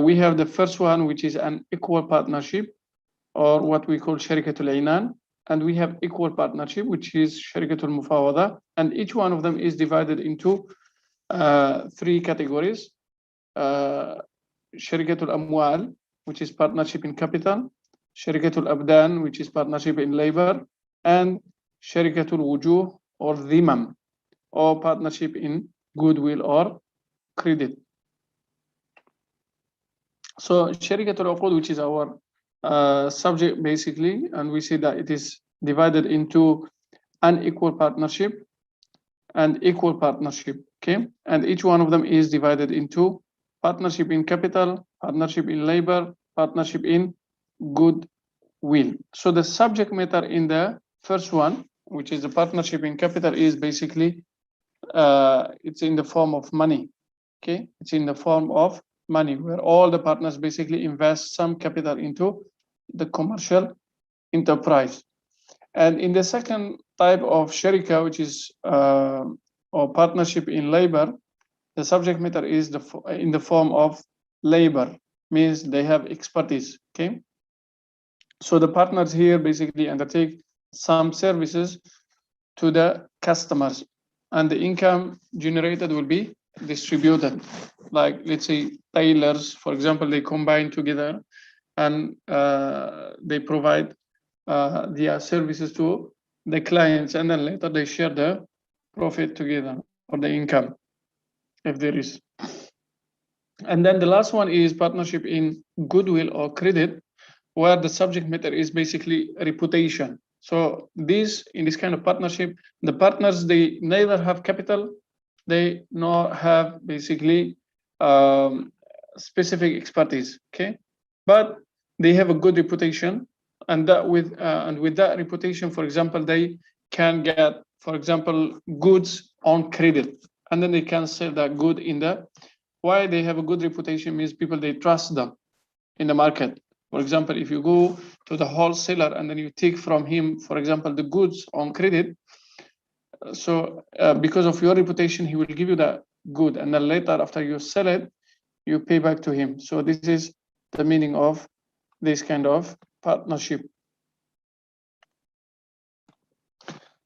we have the first one, which is an equal partnership, or what we call sharikatul inan, and we have equal partnership, which is sharikatul mufawada, and each one of them is divided into three categories. Sharikatul amwal, which is partnership in capital, sharikatul abdan, which is partnership in labor, and sharikatul wujuh, or dhimam, or partnership in goodwill or credit. So sharikatul uqud, which is our subject basically, and we see that it is divided into unequal partnership and equal partnership. Okay, and each one of them is divided into partnership in capital, partnership in labor, partnership in goodwill. So the subject matter in the first one, which is the partnership in capital, is basically it's in the form of money. Okay, it's in the form of money, where all the partners basically invest some capital into the commercial enterprise. And in the second type of sharika, which is or partnership in labor, the subject matter is in the form of labor, means they have expertise. Okay, so the partners here basically undertake some services to the customers, and the income generated will be distributed. Like, let's say, tailors, for example, they combine together and they provide their services to the clients, and then later they share the profit together, or the income, if there is. And then the last one is partnership in goodwill or credit, where the subject matter is basically reputation. So in this kind of partnership, the partners, they neither have capital, they nor have basically specific expertise. Okay, but they have a good reputation, and that with that reputation, for example, they can get, for example, goods on credit, and then they can sell that good in the. Why they have a good reputation means people, they trust them in the market. For example, if you go to the wholesaler and then you take from him, for example, the goods on credit, so because of your reputation, he will give you that good, and then later, after you sell it, you pay back to him. So this is the meaning of this kind of partnership.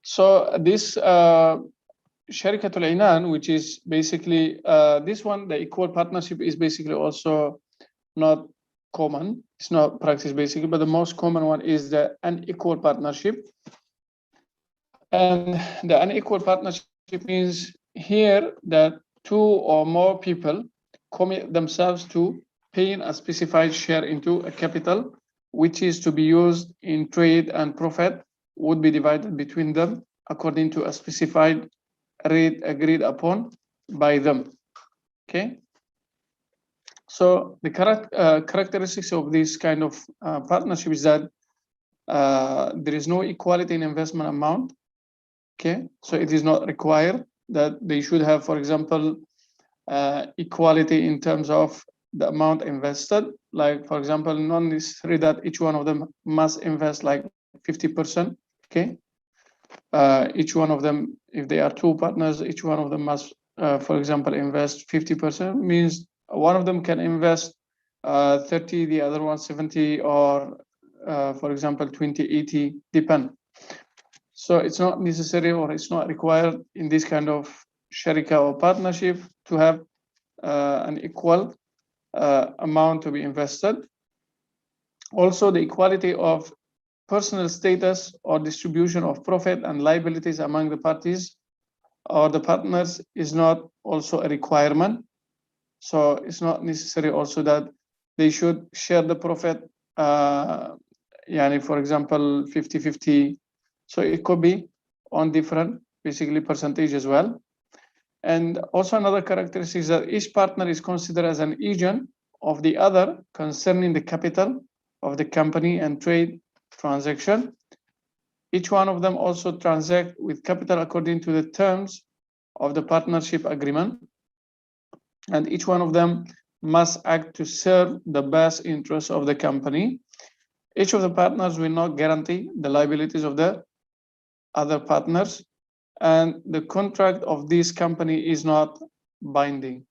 So this sharikatul inan, which is basically this one, the equal partnership, is basically also not common. It's not practiced basically, but the most common one is the unequal partnership. And the unequal partnership means here that two or more people commit themselves to paying a specified share into a capital, which is to be used in trade and profit, would be divided between them according to a specified rate agreed upon by them. Okay. So the characteristics of this kind of partnership is that there is no equality in investment amount. Okay, so it is not required that they should have, for example, equality in terms of the amount invested. Like, for example, not necessary that each one of them must invest like 50%. Okay, each one of them, if they are two partners, each one of them must, for example, invest 50%. Means one of them can invest 30, the other one 70, or for example 20, 80, depend. So it's not necessary or it's not required in this kind of sharika or partnership to have an equal amount to be invested. Also, the equality of personal status or distribution of profit and liabilities among the parties or the partners is not also a requirement. So it's not necessary also that they should share the profit, for example, 50-50. So it could be on different, basically, percentage as well. And also another characteristic is that each partner is considered as an agent of the other concerning the capital of the company and trade transaction. Each one of them also transact with capital according to the terms of the partnership agreement. And each one of them must act to serve the best interests of the company. Each of the partners will not guarantee the liabilities of the other partners, and the contract of this company is not binding.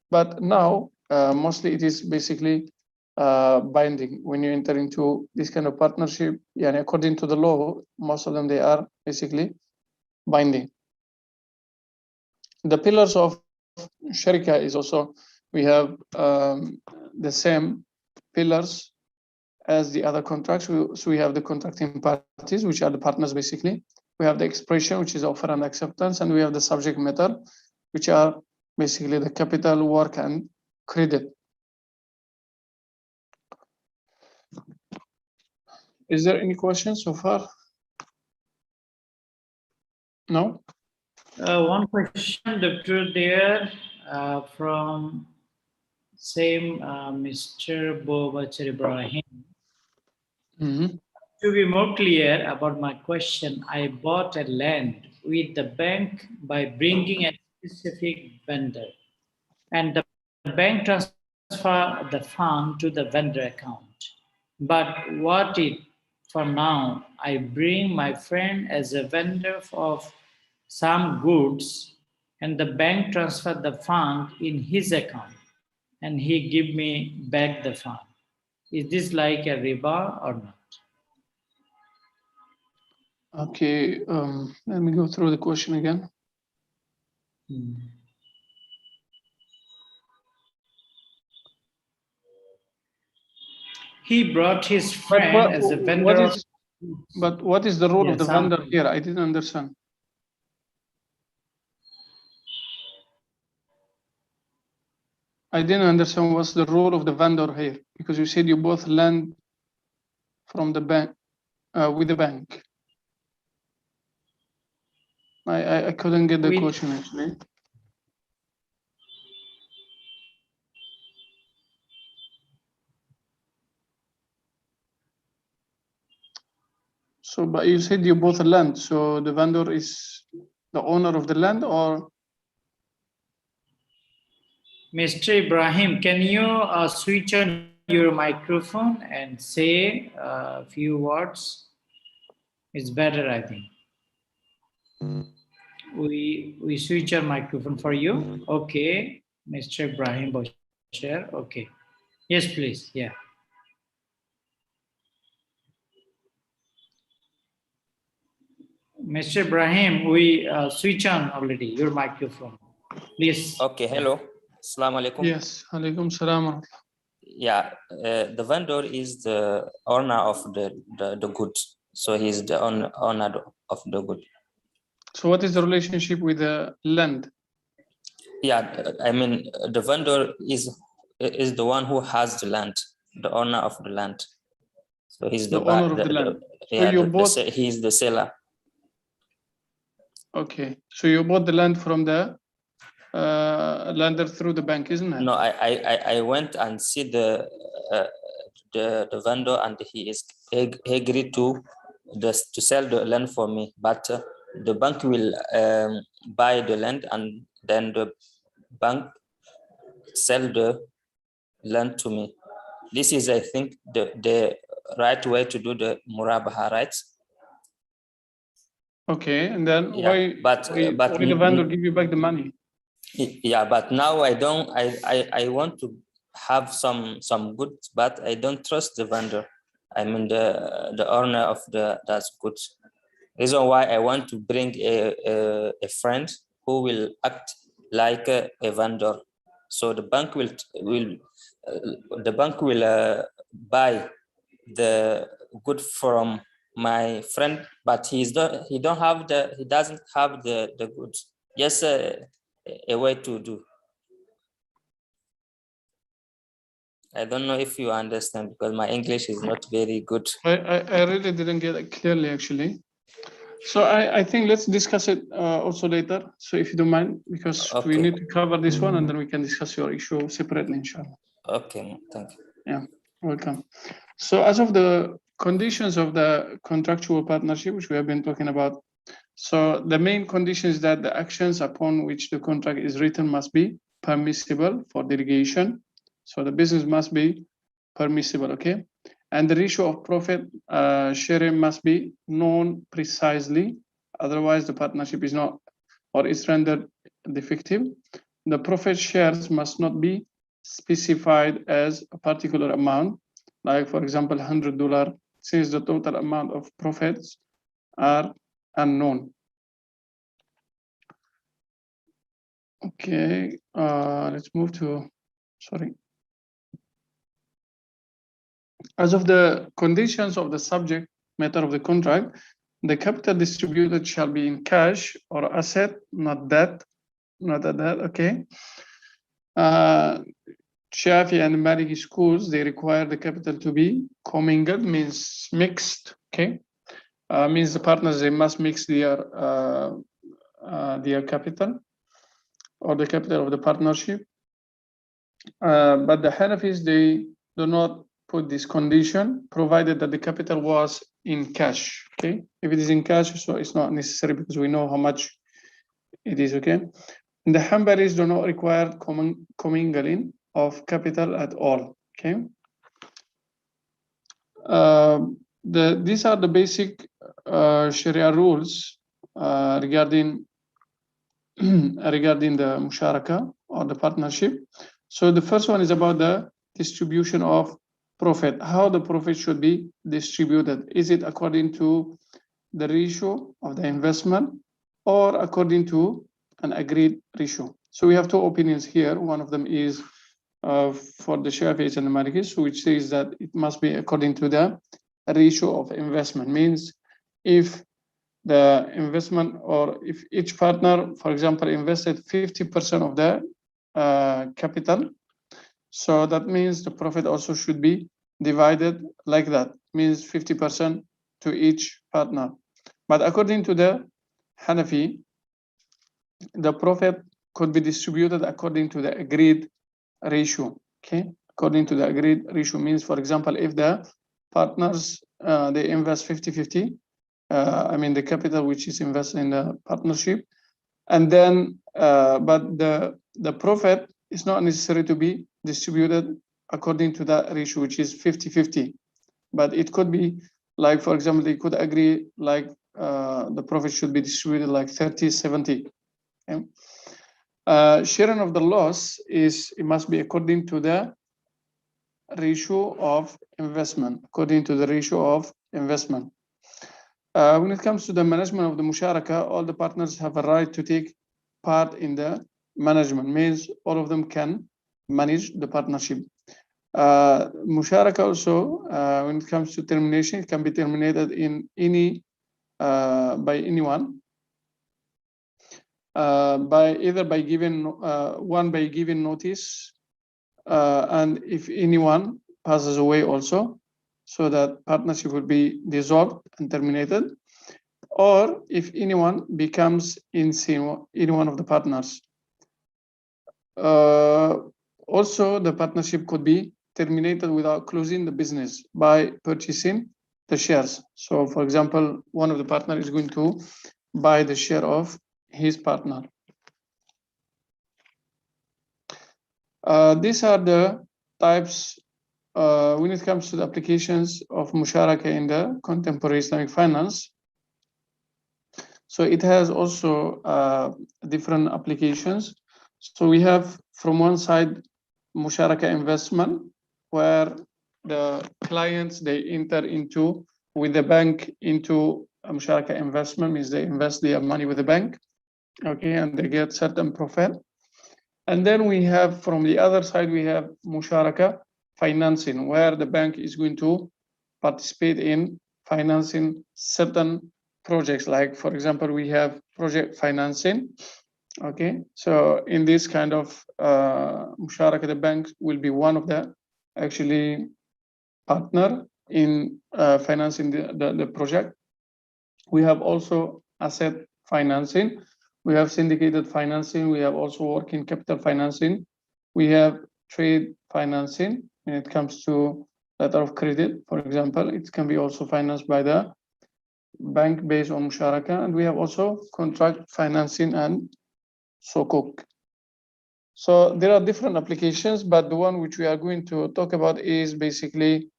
But now, mostly it is basically binding when you enter into this kind of partnership. Yeah, according to the law, most of them, they are basically binding. The pillars of sharika is also, we have the same pillars as the other contracts. So we have the contracting parties, which are the partners basically. We have the expression, which is offer and acceptance, and we have the subject matter, which are basically the capital, work, and credit. Is there any questions so far? No? One question, Dr. there from same Mr. Mohamed Cherif El Amri. To be more clear about my question, I bought a land with the bank by bringing a specific vendor, and the bank transfer the fund to the vendor account. But what if, for now, I bring my friend as a vendor of some goods, and the bank transfer the fund in his account, and he give me back the fund? Is this like a riba or not? Okay, let me go through the question again. He brought his friend as a vendor. But what is the role of the vendor here? I didn't understand. I didn't understand what's the role of the vendor here, because you said you both lend from the bank, with the bank. I couldn't get the question actually. So, but you said you both lend, so the vendor is the owner of the land, or? Mr. Ibrahim, can you switch on your microphone and say a few words? It's better, I think. We switch our microphone for you. Okay, Mr. Ibrahim Bashir. Okay. Yes, please. Yeah. Mr. Ibrahim, we switch on already your microphone. Please. Okay, hello. Assalamu alaikum. Yes, alaikum salam. Yeah, the vendor is the owner of the goods. So he's the owner of the good. So what is the relationship with the land? Yeah, I mean, the vendor is is the one who has the land, the owner of the land. So he's The owner of the land. So yeah, you bought. He's the seller. Okay, so you bought the land from the lender through the bank, isn't it? No, I went and see the vendor, and he agreed to sell the land for me, but the bank will buy the land, and then the bank sell the land to me. This is, I think, the right way to do the Murabha, right? Okay, and then Yeah, why the vendor give you back the money? Yeah, but now I don't. I want to have some goods, but I don't trust the vendor. I mean the owner of that goods. Reason why I want to bring a friend who will act like a vendor. So the bank will buy the good from my friend, but he doesn't have the goods. Just a way to do. I don't know if you understand, because my English is not very good. I really didn't get it clearly, actually. So I think let's discuss it also later. So if you don't mind, because we need to cover this one, and then we can discuss your issue separately, inshallah. Okay, thank you. Yeah, welcome. So as of the conditions of the contractual partnership, which we have been talking about, so the main condition is that the actions upon which the contract is written must be permissible for delegation. So the business must be permissible, okay? And the ratio of profit sharing must be known precisely. Otherwise, the partnership is not, or is rendered defective. The profit shares must not be specified as a particular amount, like for example, $100, since the total amount of profits are unknown. Okay, let's move to, sorry. As of the conditions of the subject matter of the contract, the capital distributed shall be in cash or asset, not debt, okay. Shafi and Maliki schools, they require the capital to be commingled, means mixed, okay. Means the partners, they must mix their capital or the capital of the partnership. But the Hanafis, they do not put this condition, provided that the capital was in cash, okay? If it is in cash, so it's not necessary because we know how much it is, okay? And the Hanbalis do not require commingling of capital at all, okay? These are the basic Sharia rules regarding the musharaka or the partnership. So the first one is about the distribution of profit, how the profit should be distributed. Is it according to the ratio of the investment or according to an agreed ratio? So we have two opinions here. One of them is for the Shafi'is and the Malikis, which says that it must be according to the ratio of investment. Means if the investment, or if each partner, for example, invested 50% of the capital, so that means the profit also should be divided like that, means 50% to each partner. But according to the Hanafi, the profit could be distributed according to the agreed ratio, okay? According to the agreed ratio means, for example, if the partners, they invest 50-50, I mean the capital which is invested in the partnership, and then but the profit is not necessary to be distributed according to that ratio, which is 50-50, but it could be like, for example, they could agree like the profit should be distributed like 30-70. Okay? Sharing of the loss is, it must be according to the ratio of investment, according to the ratio of investment. When it comes to the management of the musharaka, all the partners have a right to take part in the management, means all of them can manage the partnership. Musharaka also, when it comes to termination, it can be terminated in any by anyone, by either by giving by giving notice and if anyone passes away also, so that partnership will be dissolved and terminated, or if anyone becomes insane, any one of the partners. Also, the partnership could be terminated without closing the business by purchasing the shares. So, for example, one of the partner is going to buy the share of his partner. These are the types when it comes to the applications of musharaka in the contemporary Islamic finance. So it has also different applications. So we have from one side musharaka investment, where the clients, they enter into with the bank into a musharaka investment, means they invest their money with the bank, okay, and they get certain profit. And then we have from the other side, we have musharaka financing, where the bank is going to participate in financing certain projects. Like, for example, we have project financing. Okay, so in this kind of musharaka, the bank will be one of the actually partner in financing the project. We have also asset financing. We have syndicated financing. We have also working capital financing. We have trade financing when it comes to letter of credit, for example. It can be also financed by the bank based on musharaka. And we have also contract financing and sukuk. So there are different applications, but the one which we are going to talk about is basically,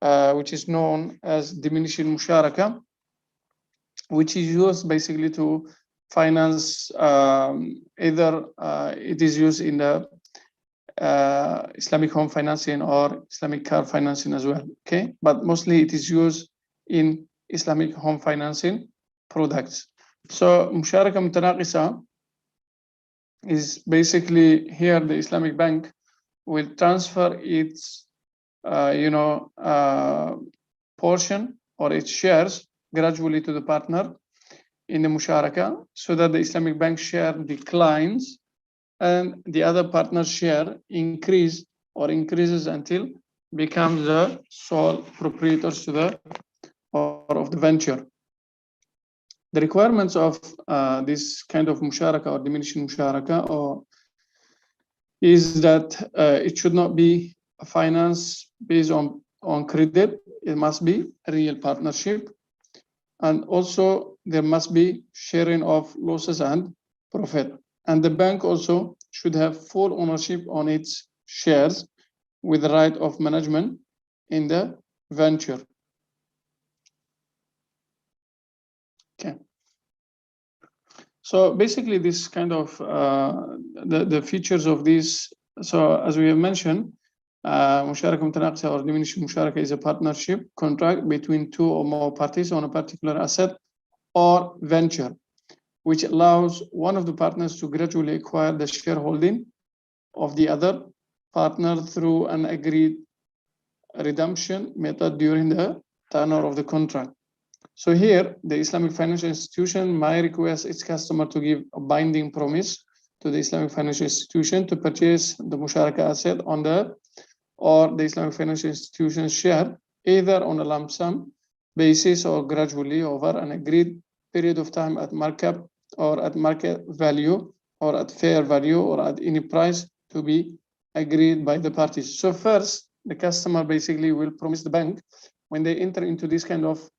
which is known as diminishing musharaka, which is used basically to finance either it is used in the Islamic home financing or Islamic car financing as well. Okay, but mostly it is used in Islamic home financing products. So musharaka mutanaqisa is basically here the Islamic bank will transfer its portion or its shares gradually to the partner in the musharaka, so that the Islamic bank share declines and the other partner's share increases until becomes the sole proprietors to the or of the venture. The requirements of this kind of musharaka or diminishing musharaka is that it should not be a finance based on credit. It must be a real partnership. And also there must be sharing of losses and profit. And the bank also should have full ownership on its shares with the right of management in the venture. Okay. So basically this kind of the features of this. So as we have mentioned, musharaka mutanaqisa or diminishing musharaka is a partnership contract between two or more parties on a particular asset or venture, which allows one of the partners to gradually acquire the shareholding of the other partner through an agreed redemption method during the tenure of the contract. So here, the Islamic financial institution might request its customer to give a binding promise to the Islamic financial institution to purchase the musharaka asset on the Islamic financial institution's share, either on a lump sum basis or gradually over an agreed period of time at markup or at market value or at fair value or at any price to be agreed by the parties. So first, the customer basically will promise the bank, when they enter into this kind of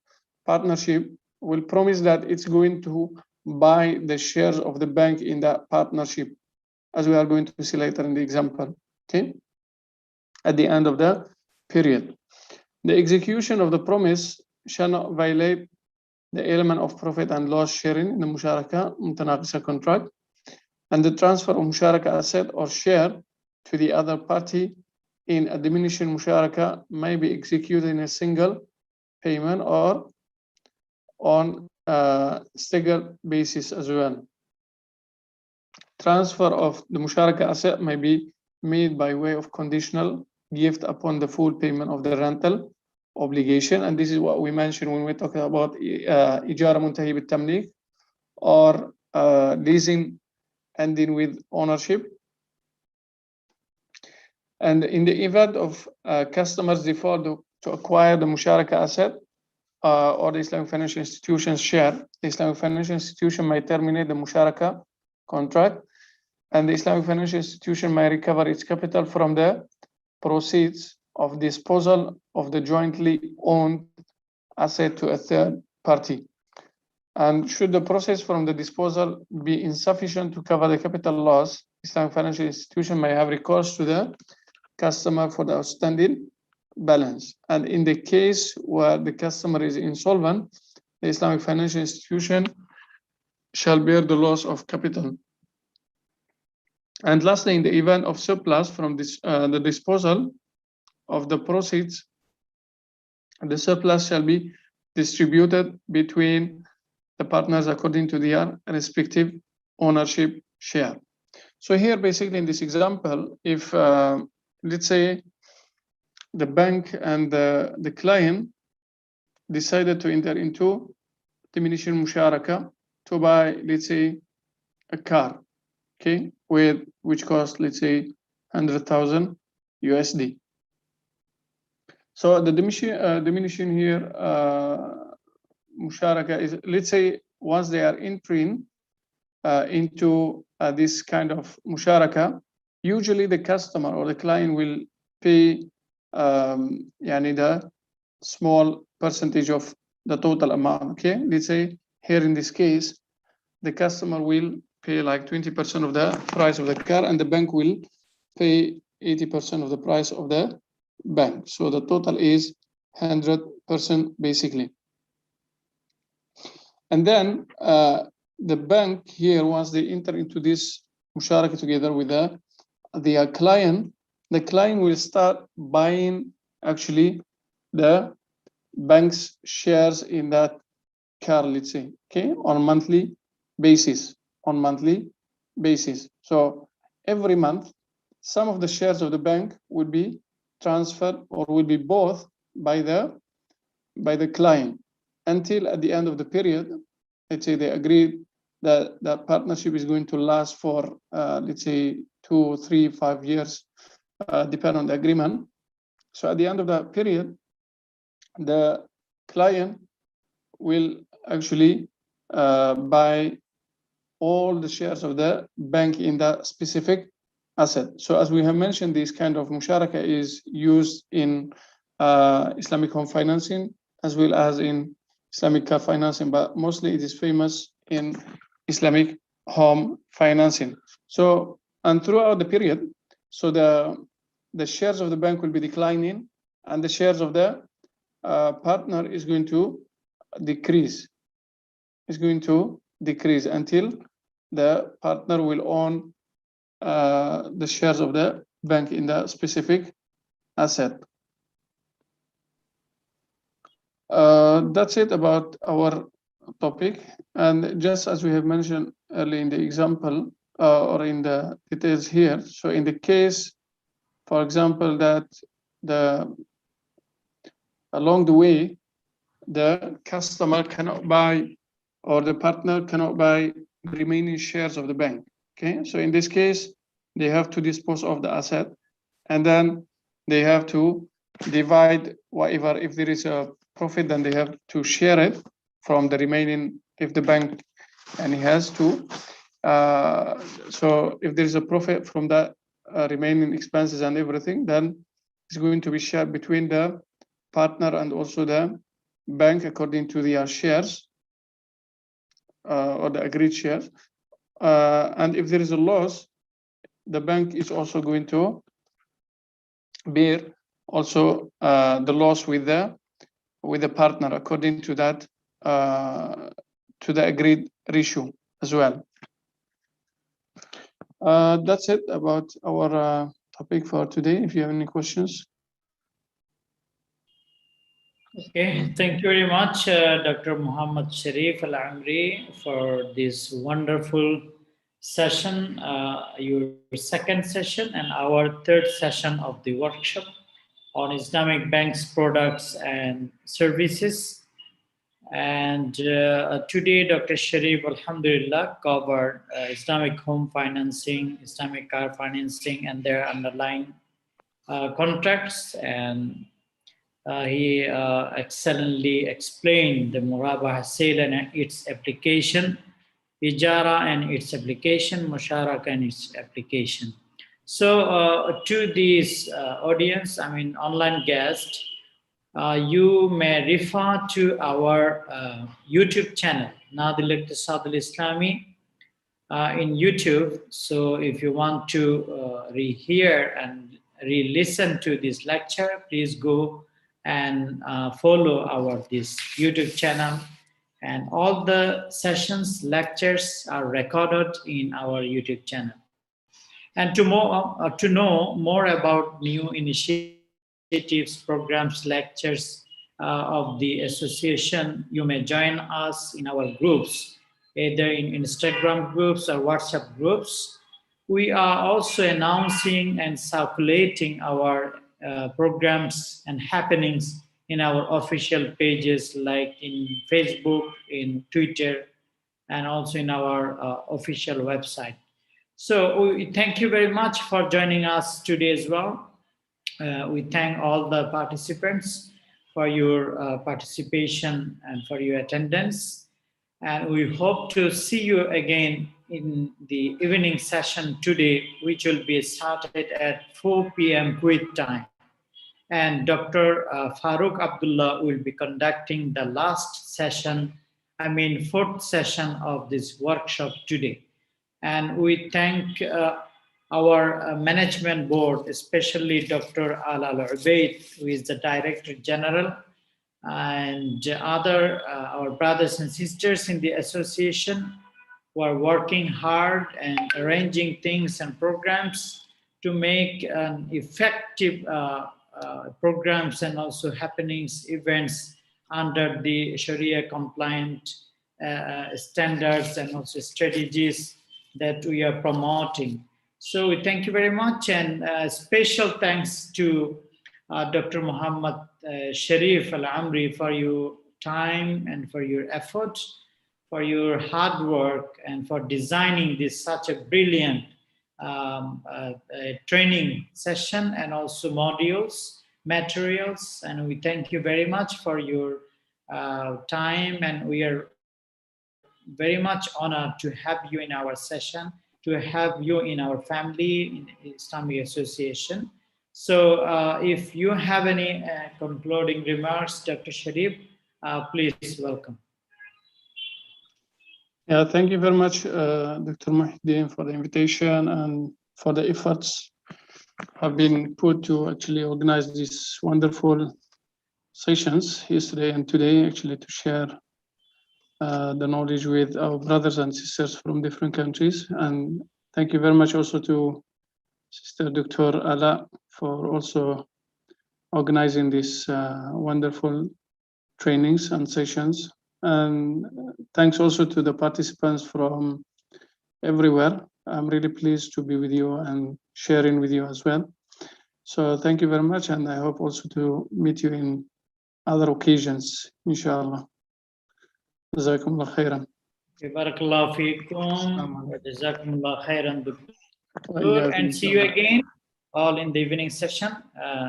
partnership, will promise that it's going to buy the shares of the bank in that partnership, as we are going to see later in the example, okay, at the end of the period. The execution of the promise shall not violate the element of profit and loss sharing in the musharaka mutanaqisa contract, and the transfer of musharaka asset or share to the other party in a diminishing musharaka may be executed in a single payment or on a staggered basis as well. Transfer of the musharaka asset may be made by way of conditional gift upon the full payment of the rental obligation, and this is what we mentioned when we talk about Ijara muntahi bit-tamlik or leasing ending with ownership. And in the event of customers default to acquire the musharaka asset or the Islamic financial institution's share, the Islamic financial institution may terminate the musharaka contract, and the Islamic financial institution may recover its capital from the proceeds of disposal of the jointly owned asset to a third party. And should the proceeds from the disposal be insufficient to cover the capital loss, Islamic financial institution may have recourse to the customer for the outstanding balance. And in the case where the customer is insolvent, the Islamic financial institution shall bear the loss of capital. And lastly, in the event of surplus from the disposal of the proceeds, the surplus shall be distributed between the partners according to their respective ownership share. So here, basically in this example, if let's say the bank and the client decided to enter into diminution musharaka to buy, let's say, a car, okay, which costs, let's say, 100,000 USD. So the diminution here, musharaka is, let's say, once they are entering into this kind of musharaka, usually the customer or the client will pay the small percentage of the total amount. Okay, let's say here in this case, the customer will pay like 20% of the price of the car, and the bank will pay 80% of the price of the bank. So the total is 100% basically. And then the bank here, once they enter into this musharaka together with the client, the client will start buying actually the bank's shares in that car, let's say, okay, on monthly basis. So every month, some of the shares of the bank would be transferred or will be bought by the client until at the end of the period, let's say they agreed that that partnership is going to last for let's say 2, 3, 5 years, depend on the agreement. So at the end of that period, the client will actually buy all the shares of the bank in that specific asset. So as we have mentioned, this kind of musharaka is used in Islamic home financing as well as in Islamic car financing, but mostly it is famous in Islamic home financing. So, and throughout the period, so the shares of the bank will be declining and the shares of the partner is going to decrease. It's going to decrease until the partner will own the shares of the bank in the specific asset. That's it about our topic. And just as we have mentioned earlier in the example or in the details here, so in the case, for example, that along the way, the customer cannot buy or the partner cannot buy the remaining shares of the bank. Okay, so in this case, they have to dispose of the asset and then they have to divide whatever, if there is a profit, then they have to share it from the remaining, if the bank and he has to. So if there is a profit from that remaining expenses and everything, then it's going to be shared between the partner and also the bank according to their shares or the agreed shares. And if there is a loss, the bank is also going to bear also the loss with the partner according to that to the agreed ratio as well. That's it about our topic for today. If you have any questions. Okay, thank you very much, Dr. Mohamed Cherif El Amri, for this wonderful session, your second session and our third session of the workshop on Islamic banks, products and services. And today, Dr. Cherif, alhamdulillah, covered Islamic home financing, Islamic car financing, and their underlying contracts, and he excellently explained the Murabha sale and its application, Ijara and its application, Musharaka and its application. So to this audience, I mean online guest, you may refer to our YouTube channel, Nadil Iqtisad Al-Islami, in YouTube. So if you want to rehear and re-listen to this lecture, please go and follow our this YouTube channel. And all the sessions, lectures are recorded in our YouTube channel. And to know more about new initiatives, programs, lectures of the association, you may join us in our groups, either in Instagram groups or WhatsApp groups. We are also announcing and circulating our programs and happenings in our official pages like in Facebook, in Twitter, and also in our official website. So we thank you very much for joining us today as well. We thank all the participants for your participation and for your attendance. And we hope to see you again in the evening session today, which will be started at 4 p.m. Kuwait time. And Dr. Farooq Abdullah will be conducting the last session, fourth session of this workshop today. And we thank our management board, especially Dr. Al Ubaid, who is the Director General, and other our brothers and sisters in the association who are working hard and arranging things and programs to make an effective programs and also happenings, events under the Sharia compliant standards and also strategies that we are promoting. So we thank you very much, and special thanks to Dr. Mohamed Cherif El Amri for your time and for your effort, for your hard work, and for designing this such a brilliant training session and also modules, materials. And we thank you very much for your time, and we are very much honored to have you in our session, to have you in our family in Islamic Association. So if you have any concluding remarks, Dr. Cherif, please welcome. Yeah, thank you very much, Dr. Muhyiddin, for the invitation and for the efforts have been put to actually organize these wonderful sessions yesterday and today, actually to share the knowledge with our brothers and sisters from different countries. And thank you very much also to Sister Dr. Ala for also organizing these wonderful trainings and sessions. And thanks also to the participants from everywhere. I'm really pleased to be with you and sharing with you as well. So thank you very much, and I hope also to meet you in other occasions, inshallah. Jazakumullah khairan. Barakallahu feekum. Jazakumullah khairan. Good, and see you again all in the evening session.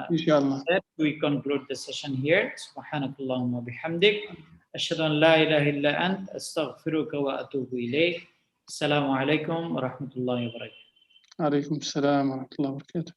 Inshallah. We conclude the session here. Subhanakallahumma bihamdik. Ashhadu an la ilaha illa ant astaghfiruka wa atubu ilayk. Assalamu alaikum wa rahmatullahi wa barakatuh. Alaikum assalam wa rahmatullahi wa barakatuh.